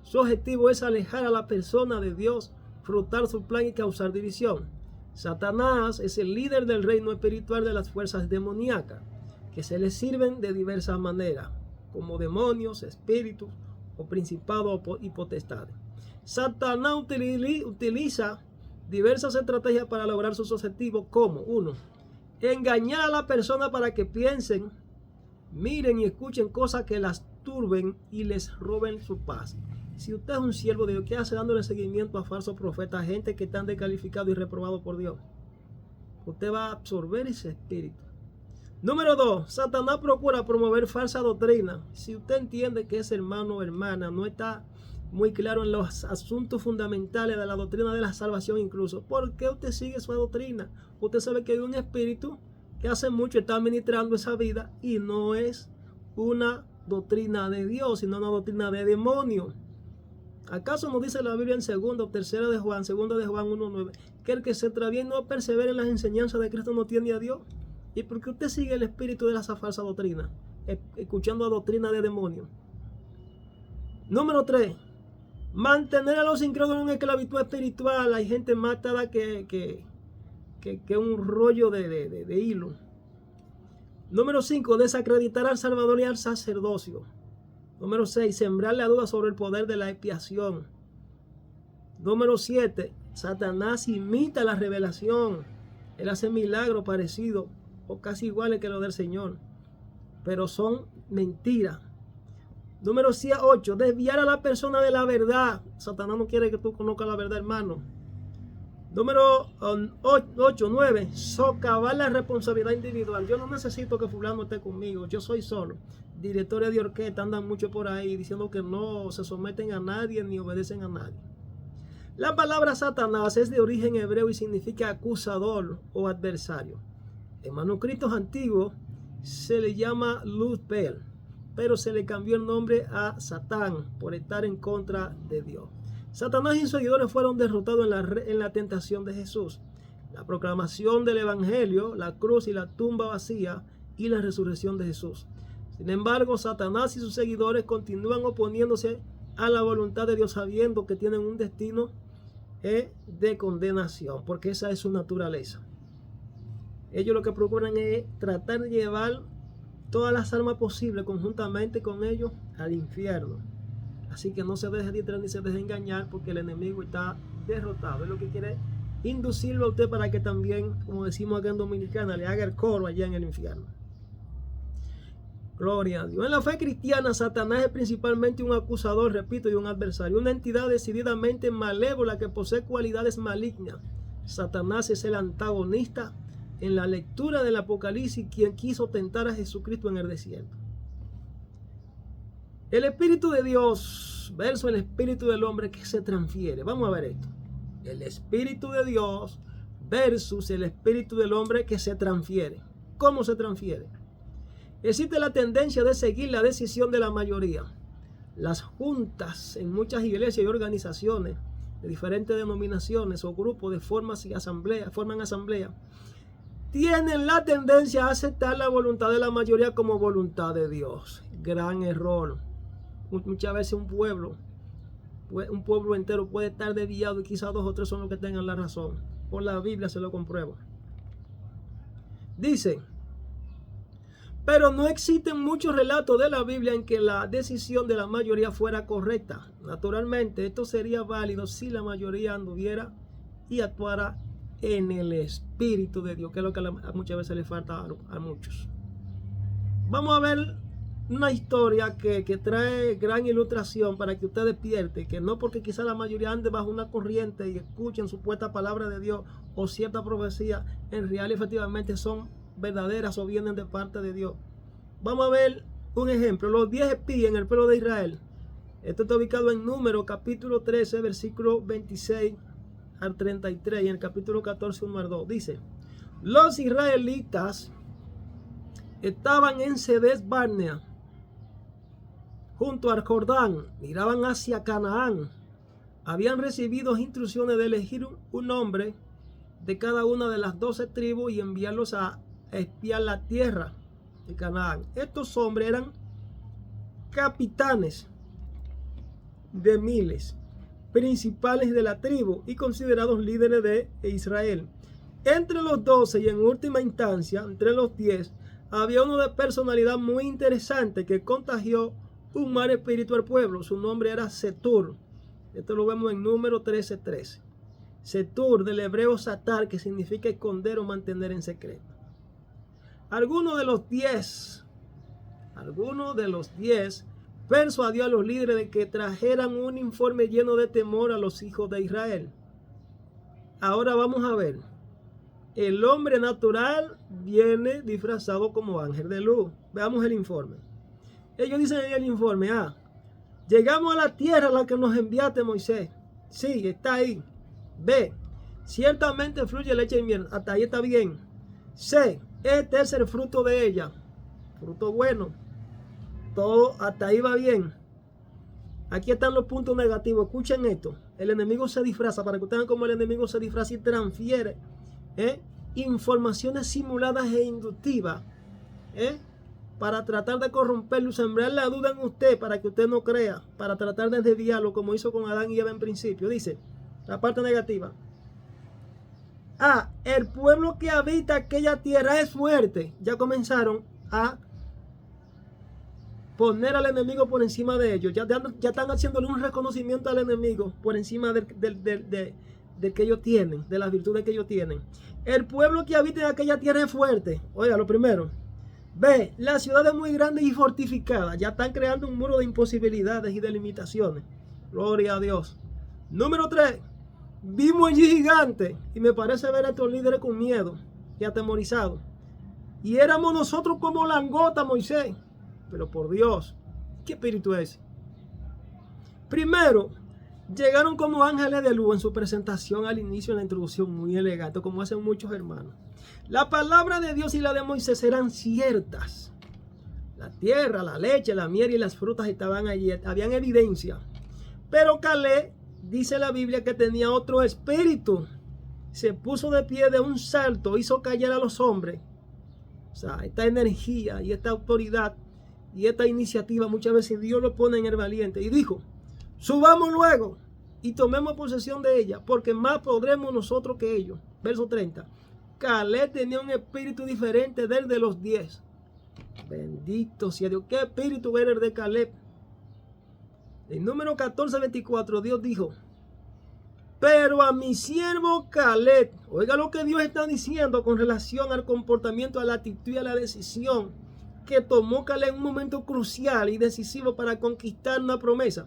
Su objetivo es alejar a la persona de Dios, frustrar su plan y causar división. Satanás es el líder del reino espiritual de las fuerzas demoníacas, que se les sirven de diversas maneras, como demonios, espíritus o principados y potestades. Satanás utiliza diversas estrategias para lograr sus objetivos, como 1. Engañar a la persona para que piensen, miren y escuchen cosas que las turben y les roben su paz. Si usted es un siervo de Dios, ¿qué hace dándole seguimiento a falsos profetas, gente que están descalificados y reprobados por Dios? Usted va a absorber ese espíritu. Número 2, Satanás procura promover falsa doctrina. Si usted entiende que ese hermano o hermana no está muy claro en los asuntos fundamentales de la doctrina de la salvación incluso, ¿por qué usted sigue su doctrina? Usted sabe que hay un espíritu que hace mucho está administrando esa vida y no es una doctrina de Dios, sino una doctrina de demonio. ¿Acaso nos dice la Biblia en 2 o 3 de Juan, 2 de Juan 1:9, que el que se extravía y no persevera en las enseñanzas de Cristo no tiene a Dios? ¿Y por qué usted sigue el espíritu de esa falsa doctrina? Escuchando a doctrina de demonio. Número 3. Mantener a los incrédulos en esclavitud espiritual. Hay gente más atada que un rollo de hilo. Número 5. Desacreditar al Salvador y al sacerdocio. Número 6. Sembrar la duda sobre el poder de la expiación. Número 7. Satanás imita la revelación. Él hace milagros parecidos o casi iguales que los del Señor, pero son mentiras. Número 8. Desviar a la persona de la verdad. Satanás no quiere que tú conozcas la verdad, hermano. Número 9. Socavar la responsabilidad individual. Yo no necesito que fulano esté conmigo. Yo soy solo. Directores de orquesta andan mucho por ahí diciendo que no se someten a nadie ni obedecen a nadie. La palabra Satanás es de origen hebreo y significa acusador o adversario. En manuscritos antiguos se le llama Lucifer, pero se le cambió el nombre a Satán por estar en contra de Dios. Satanás y sus seguidores fueron derrotados en la tentación de Jesús, la proclamación del Evangelio, la cruz y la tumba vacía y la resurrección de Jesús. Sin embargo, Satanás y sus seguidores continúan oponiéndose a la voluntad de Dios, sabiendo que tienen un destino de condenación, porque esa es su naturaleza. Ellos lo que procuran es tratar de llevar todas las almas posibles conjuntamente con ellos al infierno. Así que no se deje distraer ni se deje engañar, porque el enemigo está derrotado. Es lo que quiere inducirlo a usted para que también, como decimos acá en Dominicana, le haga el coro allá en el infierno. Gloria a Dios. En la fe cristiana, Satanás es principalmente un acusador, repito, y un adversario, una entidad decididamente malévola que posee cualidades malignas. Satanás es el antagonista en la lectura del Apocalipsis, quien quiso tentar a Jesucristo en el desierto. El Espíritu de Dios versus el Espíritu del hombre que se transfiere. Vamos a ver esto. El Espíritu de Dios versus el Espíritu del hombre que se transfiere. ¿Cómo se transfiere? Existe la tendencia de seguir la decisión de la mayoría. Las juntas en muchas iglesias y organizaciones de diferentes denominaciones o grupos de forman asamblea, tienen la tendencia a aceptar la voluntad de la mayoría como voluntad de Dios. Gran error. Muchas veces un pueblo entero puede estar desviado y quizás 2 o 3 son los que tengan la razón. Por la Biblia se lo comprueba. Dice: pero no existen muchos relatos de la Biblia en que la decisión de la mayoría fuera correcta. Naturalmente, esto sería válido si la mayoría anduviera y actuara en el Espíritu de Dios, que es lo que muchas veces le falta a muchos. Vamos a ver una historia que trae gran ilustración para que usted despierte, que no porque quizá la mayoría ande bajo una corriente y escuchen supuesta palabra de Dios o cierta profecía, en realidad efectivamente son verdaderas o vienen de parte de Dios. Vamos a ver un ejemplo. Los 10 espías en el pueblo de Israel. Esto está ubicado en Números capítulo 13 versículo 26 al 33 y en el capítulo 14 1 al 2. Dice: los israelitas estaban en Cedes Barnea, junto al Jordán, miraban hacia Canaán. Habían recibido instrucciones de elegir un hombre de cada una de las 12 tribus y enviarlos a espiar la tierra de Canaán. Estos hombres eran capitanes de miles, principales de la tribu y considerados líderes de Israel. Entre los 12 y en última instancia, entre los 10, había uno de personalidad muy interesante que contagió un mal espíritu al pueblo. Su nombre era Setur. Esto lo vemos en Número 13:13. Setur, del hebreo satar, que significa esconder o mantener en secreto. Alguno de los 10 persuadió a los líderes de que trajeran un informe lleno de temor a los hijos de Israel. Ahora vamos a ver. El hombre natural viene disfrazado como ángel de luz. Veamos el informe. Ellos dicen en el informe: llegamos a la tierra a la que nos enviaste, Moisés. Sí, está ahí. B, ciertamente fluye leche y miel. Hasta ahí está bien. C, este es el fruto de ella. Fruto bueno. Todo hasta ahí va bien. Aquí están los puntos negativos. Escuchen esto. El enemigo se disfraza, para que ustedes vean cómo el enemigo se disfraza y transfiere informaciones simuladas e inductivas para tratar de corromperlo, sembrar la duda en usted para que usted no crea, para tratar de desviarlo como hizo con Adán y Eva en principio. Dice la parte negativa: el pueblo que habita aquella tierra es fuerte. Ya comenzaron a poner al enemigo por encima de ellos. Ya están haciéndole un reconocimiento al enemigo por encima de que ellos tienen, de las virtudes que ellos tienen. El pueblo que habita en aquella tierra es fuerte. Oiga, lo primero. B, la ciudad es muy grande y fortificada. Ya están creando un muro de imposibilidades y de limitaciones. Gloria a Dios. Número 3. Vimos allí gigantes. Y me parece ver a estos líderes con miedo y atemorizados. Y éramos nosotros como langota, Moisés. Pero por Dios, ¿qué espíritu es? Primero, llegaron como ángeles de luz en su presentación al inicio, en la introducción, muy elegante, como hacen muchos hermanos. La palabra de Dios y la de Moisés eran ciertas. La tierra, la leche, la miel y las frutas estaban allí, habían evidencia. Pero Caleb, dice la Biblia, que tenía otro espíritu. Se puso de pie de un salto, hizo callar a los hombres. O sea, esta energía y esta autoridad y esta iniciativa muchas veces Dios lo pone en el valiente. Y dijo: subamos luego y tomemos posesión de ella, porque más podremos nosotros que ellos. Verso 30. Caleb tenía un espíritu diferente del de los 10. Bendito sea Dios. ¿Qué espíritu era el de Caleb? En número 14:24 Dios dijo: pero a mi siervo Caleb. Oiga lo que Dios está diciendo con relación al comportamiento, a la actitud y a la decisión que tomó Caleb en un momento crucial y decisivo para conquistar una promesa.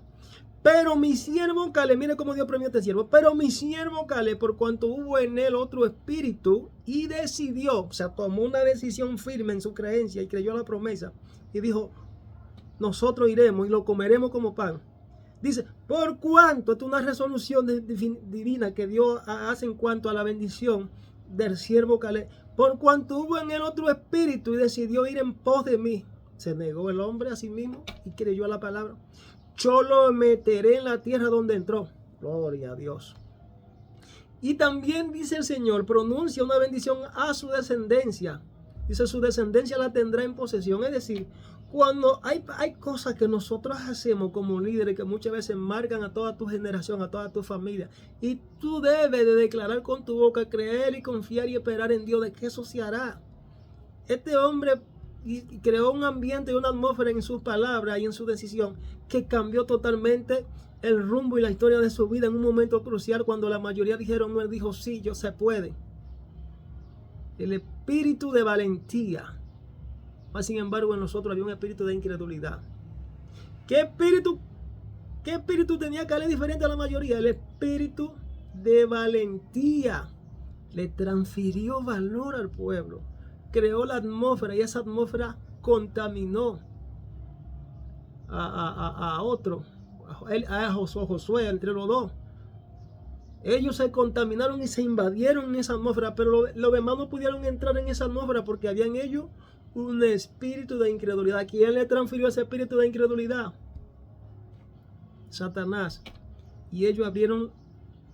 Pero mi siervo Caleb, mire cómo Dios premió a este siervo. Pero mi siervo Caleb, por cuanto hubo en él otro espíritu y decidió, o sea, tomó una decisión firme en su creencia y creyó la promesa y dijo: nosotros iremos y lo comeremos como pan. Dice: por cuanto, esto es una resolución divina que Dios hace en cuanto a la bendición del siervo Caleb. Por cuanto hubo en él otro espíritu y decidió ir en pos de mí. Se negó el hombre a sí mismo y creyó a la palabra. Yo lo meteré en la tierra donde entró. Gloria a Dios. Y también dice el Señor, pronuncia una bendición a su descendencia. Dice: su descendencia la tendrá en posesión. Es decir, cuando hay cosas que nosotros hacemos como líderes que muchas veces marcan a toda tu generación, a toda tu familia, y tú debes de declarar con tu boca, creer y confiar y esperar en Dios de que eso se hará. Este hombre creó un ambiente y una atmósfera en sus palabras y en su decisión que cambió totalmente el rumbo y la historia de su vida en un momento crucial, cuando la mayoría dijeron no. Él dijo: sí, yo se puede. El espíritu de valentía. Mas sin embargo en nosotros había un espíritu de incredulidad. ¿Qué espíritu tenía Caleb diferente a la mayoría? El espíritu de valentía. Le transfirió valor al pueblo. Creó la atmósfera y esa atmósfera contaminó a otro, a Josué, entre los dos. Ellos se contaminaron y se invadieron en esa atmósfera, pero los demás no pudieron entrar en esa atmósfera porque había en ellos un espíritu de incredulidad. ¿Quién le transfirió ese espíritu de incredulidad? Satanás. Y ellos abrieron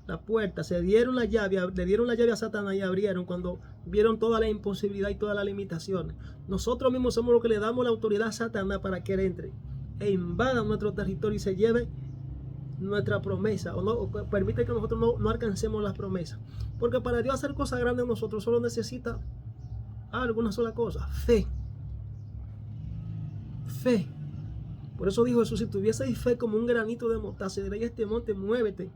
la puerta, le dieron la llave a Satanás y abrieron cuando vieron toda la imposibilidad y todas las limitaciones. Nosotros mismos somos los que le damos la autoridad a Satanás para que él entre e invada nuestro territorio y se lleve nuestra promesa, o permite que nosotros no alcancemos las promesas. Porque para Dios hacer cosas grandes en nosotros solo necesita alguna sola cosa: fe. Fe. Por eso dijo Jesús: si tuvieseis fe como un granito de mostaza, diréis a este monte: muévete,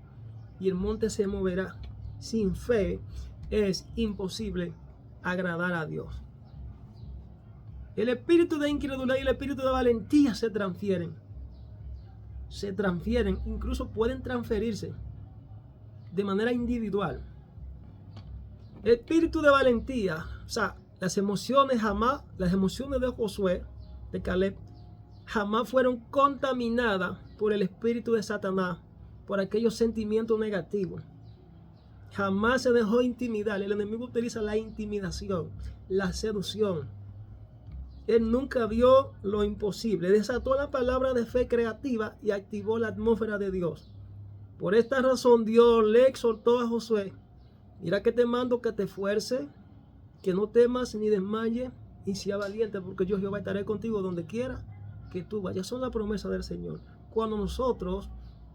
y el monte se moverá. Sin fe es imposible agradar a Dios. El espíritu de incredulidad y el espíritu de valentía se transfieren, incluso pueden transferirse de manera individual. El espíritu de valentía, o sea, las emociones de Josué, de Caleb, jamás fueron contaminadas por el espíritu de Satanás, por aquellos sentimientos negativos. Jamás se dejó intimidar. El enemigo utiliza la intimidación, la seducción, Él nunca vio lo imposible. Desató la palabra de fe creativa y activó la atmósfera de Dios. Por esta razón Dios le exhortó a Josué: mira que te mando que te esfuerces, que no temas ni desmayes, y sea valiente, porque yo Jehová estaré contigo donde quiera que tú vayas. Son la promesa del Señor. Cuando nosotros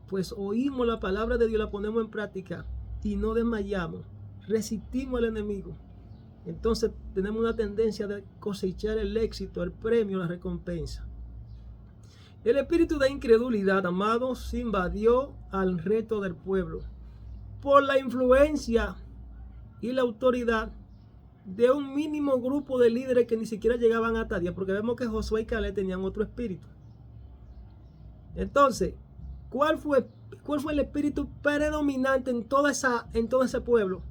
pues oímos la palabra de Dios, la ponemos en práctica y no desmayamos, resistimos al enemigo, entonces tenemos una tendencia de cosechar el éxito, el premio, la recompensa. El espíritu de incredulidad, amados, invadió al resto del pueblo por la influencia y la autoridad de un mínimo grupo de líderes que ni siquiera llegaban hasta 10, porque vemos que Josué y Caleb tenían otro espíritu. Entonces, ¿cuál fue el espíritu predominante en todo ese pueblo?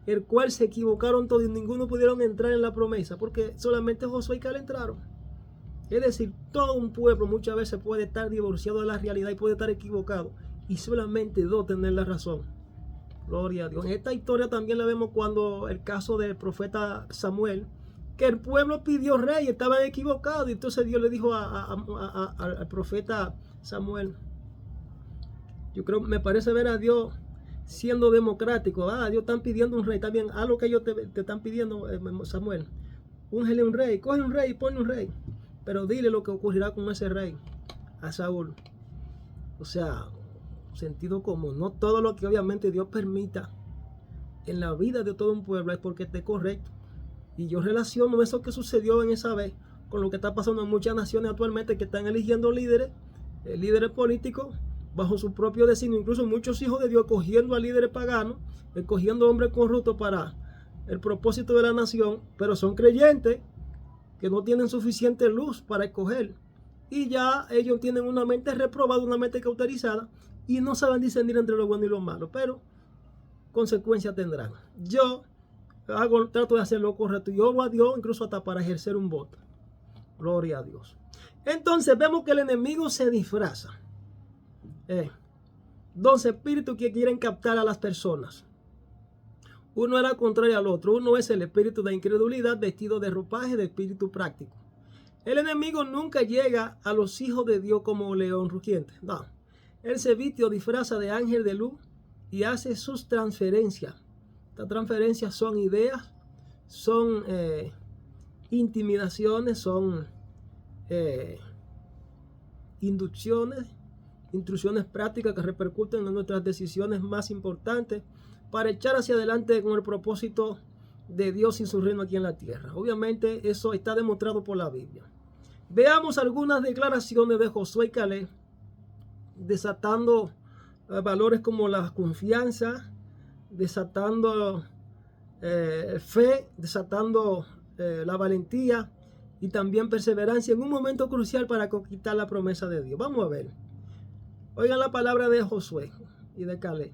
El cual se equivocaron todos y ninguno pudieron entrar en la promesa, porque solamente Josué y Caleb entraron. Es decir, todo un pueblo muchas veces puede estar divorciado de la realidad y puede estar equivocado, y solamente dos tener la razón. Gloria a Dios. En esta historia también la vemos cuando el caso del profeta Samuel, que el pueblo pidió rey, estaban equivocados, y entonces Dios le dijo al profeta Samuel, me parece ver a Dios siendo democrático. Dios están pidiendo un rey, está bien, haz lo que ellos te están pidiendo, Samuel. Úngele un rey, coge un rey y pone un rey, pero dile lo que ocurrirá con ese rey a Saúl. O sea, sentido común. No todo lo que obviamente Dios permita en la vida de todo un pueblo es porque esté correcto. Y yo relaciono eso que sucedió en esa vez con lo que está pasando en muchas naciones actualmente, que están eligiendo líderes políticos bajo su propio destino. Incluso muchos hijos de Dios cogiendo a líderes paganos, escogiendo hombres corruptos para el propósito de la nación, pero son creyentes que no tienen suficiente luz para escoger. Y ya ellos tienen una mente reprobada, una mente cauterizada, y no saben discernir entre lo bueno y lo malo, pero consecuencias tendrán. Yo trato de hacer lo correcto y oro a Dios incluso hasta para ejercer un voto. Gloria a Dios. Entonces vemos que el enemigo se disfraza. Dos espíritus que quieren captar a las personas. Uno era contrario al otro. Uno es el espíritu de incredulidad vestido de ropaje de espíritu práctico. El enemigo nunca llega a los hijos de Dios como león rugiente. No. Él se viste o disfraza de ángel de luz y hace sus transferencias. Estas transferencias son ideas, son intimidaciones, son inducciones, instrucciones prácticas que repercuten en nuestras decisiones más importantes para echar hacia adelante con el propósito de Dios y su reino aquí en la tierra. Obviamente eso está demostrado por la Biblia. Veamos algunas declaraciones de Josué y Caleb desatando valores como la confianza, desatando fe, desatando la valentía y también perseverancia en un momento crucial para conquistar la promesa de Dios. Vamos a ver. Oigan la palabra de Josué y de Caleb.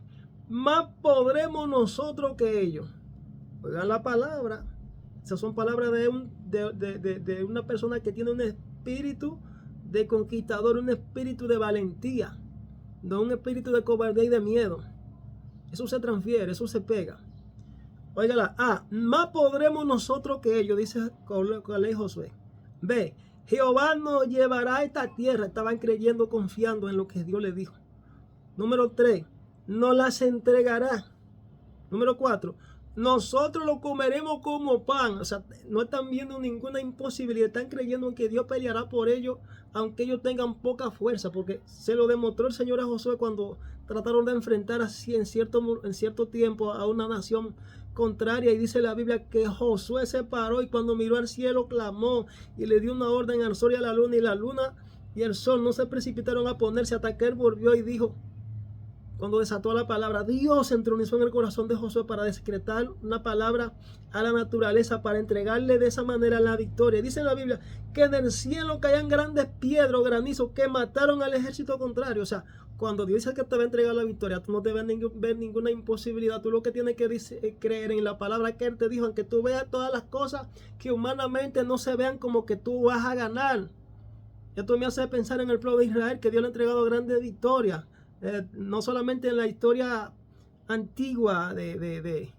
Más podremos nosotros que ellos. Oigan la palabra. Esas son palabras de una persona que tiene un espíritu de conquistador, un espíritu de valentía, no un espíritu de cobardía y de miedo. Eso se transfiere, eso se pega. Óigala. Más podremos nosotros que ellos, dice Caleb y Josué. B, Jehová nos llevará a esta tierra. Estaban creyendo, confiando en lo que Dios les dijo. Número 3, nos las entregará. Número 4, nosotros lo comeremos como pan. O sea, no están viendo ninguna imposibilidad. Están creyendo en que Dios peleará por ellos, aunque ellos tengan poca fuerza. Porque se lo demostró el Señor a Josué cuando trataron de enfrentar así en cierto tiempo a una nación contraria. Y dice la Biblia que Josué se paró y cuando miró al cielo clamó y le dio una orden al sol y a la luna. Y la luna y el sol no se precipitaron a ponerse hasta que él volvió y dijo, cuando desató la palabra, Dios entronizó en el corazón de Josué para decretar una palabra a la naturaleza, para entregarle de esa manera la victoria. Dice en la Biblia que en el cielo caían grandes piedras o granizos que mataron al ejército contrario. O sea, cuando Dios dice que te va a entregar la victoria, tú no debes ver ninguna imposibilidad. Tú lo que tienes que creer en la palabra que Él te dijo, aunque tú veas todas las cosas que humanamente no se vean como que tú vas a ganar. Esto me hace pensar en el pueblo de Israel, que Dios le ha entregado grandes victorias. No solamente en la historia antigua de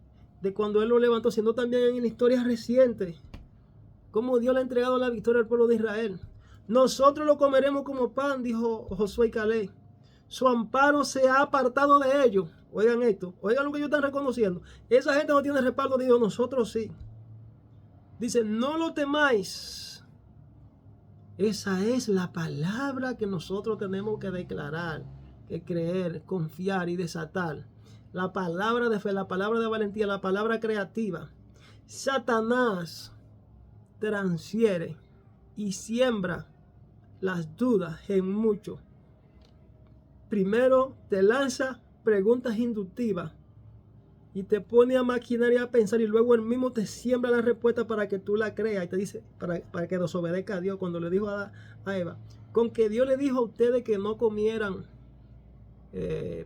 cuando Él lo levantó, sino también en la historia reciente. Cómo Dios le ha entregado la victoria al pueblo de Israel. Nosotros lo comeremos como pan, dijo Josué y Caleb. Su amparo se ha apartado de ellos. Oigan esto, oigan lo que ellos están reconociendo. Esa gente no tiene respaldo de Dios, nosotros sí. Dice, no lo temáis. Esa es la palabra que nosotros tenemos que declarar, que creer, confiar y desatar. La palabra de fe, la palabra de valentía, la palabra creativa. Satanás transfiere y siembra las dudas en muchos. Primero te lanza preguntas inductivas y te pone a maquinar y a pensar, y luego él mismo te siembra la respuesta para que tú la creas y te dice, para que desobedezca a Dios. Cuando le dijo a Eva, con que Dios le dijo a ustedes que no comieran,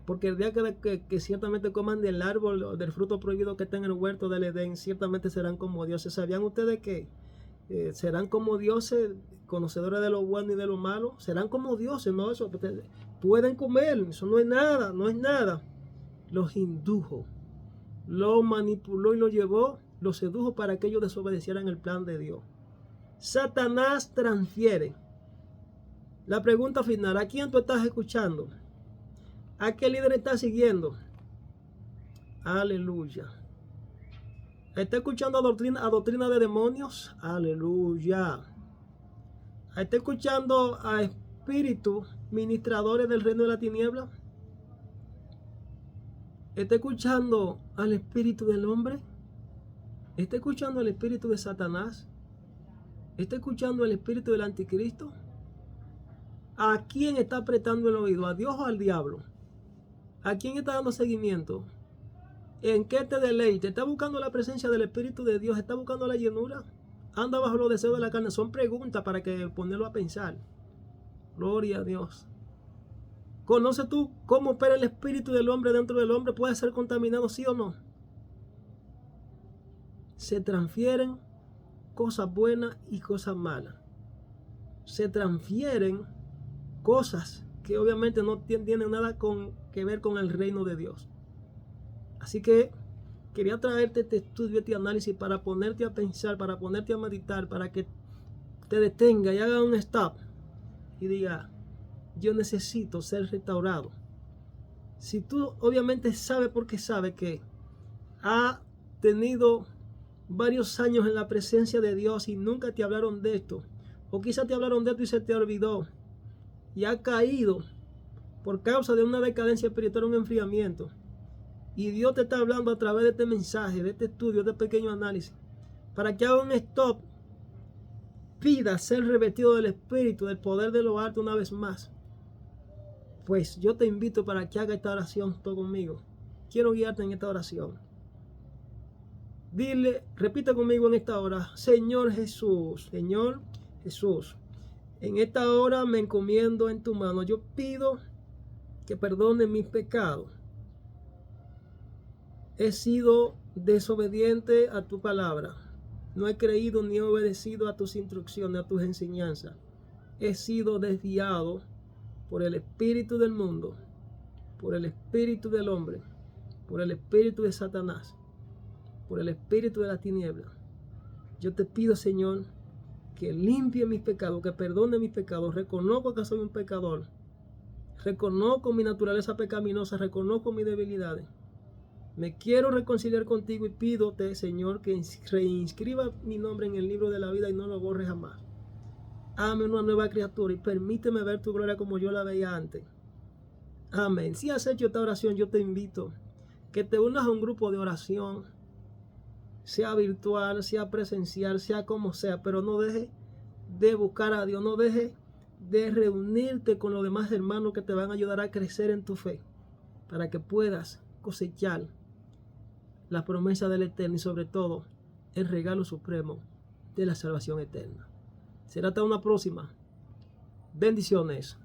porque el día que ciertamente coman del árbol, del fruto prohibido que está en el huerto del Edén, ciertamente serán como dioses. ¿Sabían ustedes que serán como dioses, conocedores de lo bueno y de lo malo? Serán como dioses, ¿no? Eso pueden comer, eso no es nada, no es nada. Los indujo, los manipuló y los llevó, los sedujo para que ellos desobedecieran el plan de Dios. Satanás transfiere. La pregunta final, ¿a quién tú estás escuchando? ¿A qué líder estás siguiendo? Aleluya. ¿Está escuchando a doctrina de demonios? Aleluya. ¿Está escuchando a espíritus ministradores del reino de la tiniebla? ¿Está escuchando al espíritu del hombre? ¿Está escuchando al espíritu de Satanás? ¿Está escuchando al espíritu del anticristo? ¿A quién está apretando el oído? ¿A Dios o al diablo? ¿A quién está dando seguimiento? ¿En qué te deleite? ¿Está buscando la presencia del Espíritu de Dios? ¿Está buscando la llenura? ¿Anda bajo los deseos de la carne? Son preguntas para que ponerlo a pensar. Gloria a Dios. ¿Conoces tú cómo opera el espíritu del hombre dentro del hombre? ¿Puede ser contaminado, sí o no? Se transfieren cosas buenas y cosas malas. Se transfieren cosas que obviamente no tienen nada que ver con el reino de Dios. Así que quería traerte este estudio, este análisis para ponerte a pensar, para ponerte a meditar, para que te detenga y haga un stop y diga, yo necesito ser restaurado. Si tú obviamente sabes, porque sabes que ha tenido varios años en la presencia de Dios y nunca te hablaron de esto, o quizás te hablaron de esto y se te olvidó, y ha caído por causa de una decadencia espiritual, un enfriamiento, y Dios te está hablando a través de este mensaje, de este estudio, de este pequeño análisis, para que haga un stop, pida ser revestido del Espíritu, del poder de lo alto una vez más. Pues yo te invito para que haga esta oración todo conmigo. Quiero guiarte en esta oración. Dile, repite conmigo en esta hora, Señor Jesús, en esta hora me encomiendo en tu mano. Yo pido que perdone mis pecados. He sido desobediente a tu palabra. No he creído ni he obedecido a tus instrucciones, a tus enseñanzas. He sido desviado por el espíritu del mundo, por el espíritu del hombre, por el espíritu de Satanás, por el espíritu de la tiniebla. Yo te pido, Señor, que limpie mis pecados, que perdone mis pecados. Reconozco que soy un pecador. Reconozco mi naturaleza pecaminosa, reconozco mis debilidades. Me quiero reconciliar contigo y pídote, Señor, que reinscriba mi nombre en el libro de la vida y no lo borre jamás. Hazme una nueva criatura y permíteme ver tu gloria como yo la veía antes. Amén. Si has hecho esta oración, yo te invito que te unas a un grupo de oración, sea virtual, sea presencial, sea como sea, pero no dejes de buscar a Dios, no dejes de reunirte con los demás hermanos que te van a ayudar a crecer en tu fe, para que puedas cosechar la promesa del Eterno y sobre todo el regalo supremo de la salvación eterna. Será hasta una próxima. Bendiciones.